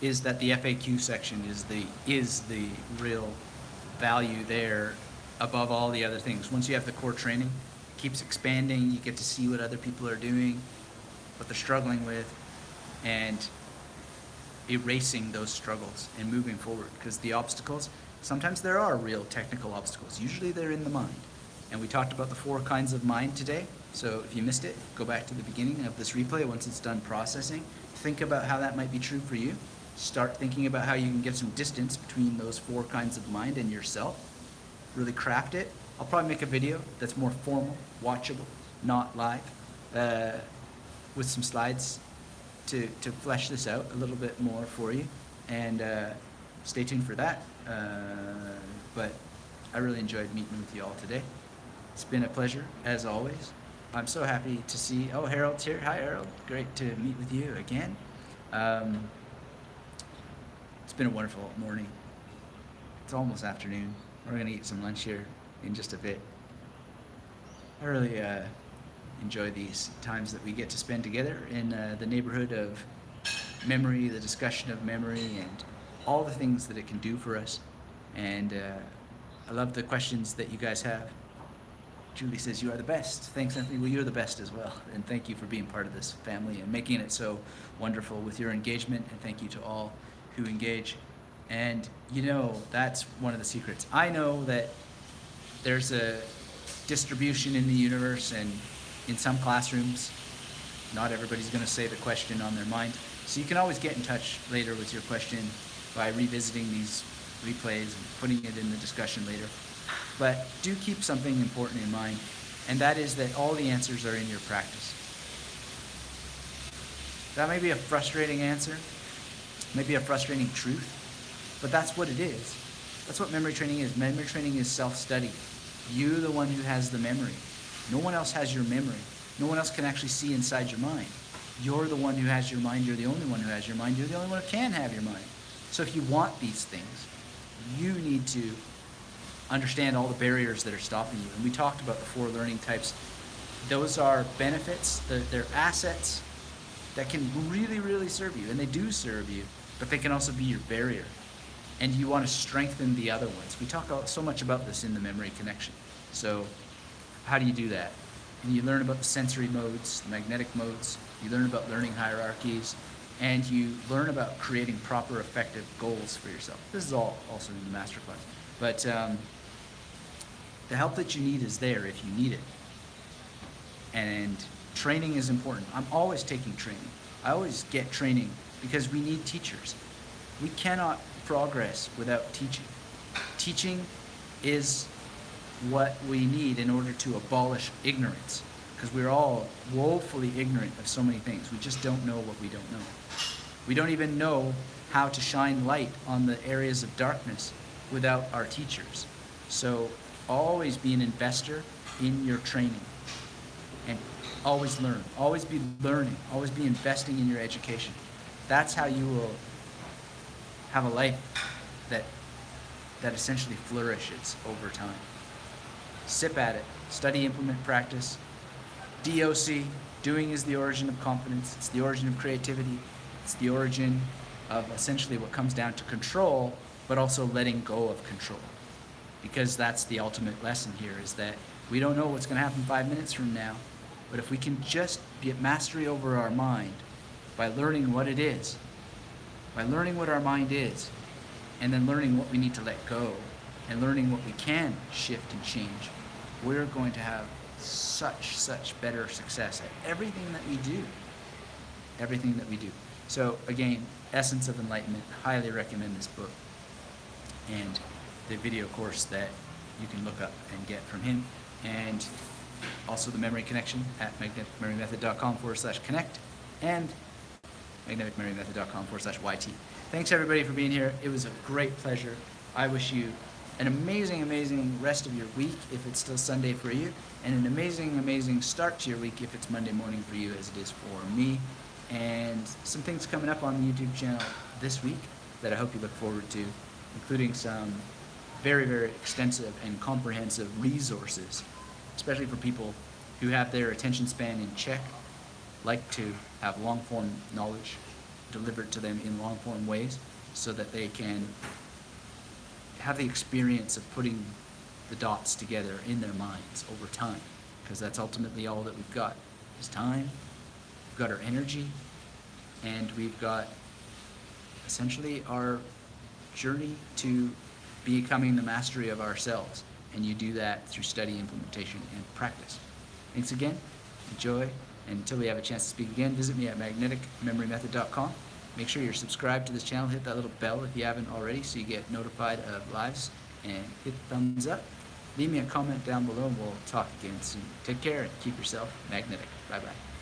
is that the FAQ section is the real value there above all the other things. Once you have the core training, it keeps expanding. You get to see what other people are doing, what they're struggling with, and erasing those struggles and moving forward. Because the obstacles, sometimes there are real technical obstacles. Usually they're in the mind. And we talked about the 4 kinds of mind today. So if you missed it, go back to the beginning of this replay once it's done processing. Think about how that might be true for you. Start thinking about how you can get some distance between those 4 kinds of mind and yourself. Really craft it. I'll probably make a video that's more formal, watchable, not live, with some slides to flesh this out a little bit more for you. And stay tuned for that. But I really enjoyed meeting with you all today. It's been a pleasure, as always. I'm so happy to see, Harold's here. Hi, Harold. Great to meet with you again. It's been a wonderful morning. It's almost afternoon. We're going to eat some lunch here in just a bit. I really enjoy these times that we get to spend together in the neighborhood of memory, the discussion of memory, and all the things that it can do for us. And I love the questions that you guys have. Julie says, you are the best. Thanks, Anthony. Well, you're the best as well. And thank you for being part of this family and making it so wonderful with your engagement. And thank you to all who engage. And that's one of the secrets. I know that there's a distribution in the universe, and in some classrooms, not everybody's going to say the question on their mind. So you can always get in touch later with your question by revisiting these replays and putting it in the discussion later. But do keep something important in mind, and that is that all the answers are in your practice. That may be a frustrating answer, maybe a frustrating truth, but that's what it is. That's what memory training is. Memory training is self-study. You're the one who has the memory. No one else has your memory. No one else can actually see inside your mind. You're the one who has your mind. You're the only one who has your mind. You're the only one who can have your mind. So if you want these things, you need to understand all the barriers that are stopping you. And we talked about the 4 learning types. Those are benefits, they're assets that can really, really serve you, and they do serve you. but they can also be your barrier. And you want to strengthen the other ones. We talk so much about this in the memory connection. So how do you do that? And you learn about the sensory modes, the magnetic modes. You learn about learning hierarchies, and you learn about creating proper, effective goals for yourself. This is all also in the masterclass. But the help that you need is there if you need it. And training is important. I'm always taking training. I always get training because we need teachers. We cannot progress without teaching. Teaching is what we need in order to abolish ignorance, because we're all woefully ignorant of so many things. We just don't know what we don't know. We don't even know how to shine light on the areas of darkness without our teachers. So always be an investor in your training, and always learn. Always be learning. Always be investing in your education. That's how you will have a life that essentially flourishes over time. Sip at it. Study, implement, practice. DOC, doing is the origin of confidence. It's the origin of creativity. It's the origin of essentially what comes down to control, but also letting go of control. Because that's the ultimate lesson here, is that we don't know what's going to happen 5 minutes from now, but if we can just get mastery over our mind by learning what it is, by learning what our mind is, and then learning what we need to let go, and learning what we can shift and change, we're going to have such better success at everything that we do. Everything that we do. So again, Essence of Enlightenment, highly recommend this book and the video course that you can look up and get from him, and also the memory connection at magneticmemorymethod.com/connect and magneticmemorymethod.com/YT. Thanks everybody for being here. It was a great pleasure. I wish you an amazing rest of your week if it's still Sunday for you, and an amazing start to your week if it's Monday morning for you, as it is for me. And some things coming up on the YouTube channel this week that I hope you look forward to, including some very extensive and comprehensive resources, especially for people who have their attention span in check, like to have long-form knowledge delivered to them in long-form ways so that they can have the experience of putting the dots together in their minds over time, because that's ultimately all that we've got is time. We've got our energy, and we've got essentially our journey to becoming the mastery of ourselves. And you do that through study, implementation, and practice. Thanks again. Enjoy. And until we have a chance to speak again, visit me at magneticmemorymethod.com. Make sure you're subscribed to this channel. Hit that little bell if you haven't already so you get notified of lives. And hit the thumbs up. Leave me a comment down below and we'll talk again soon. Take care and keep yourself magnetic. Bye-bye.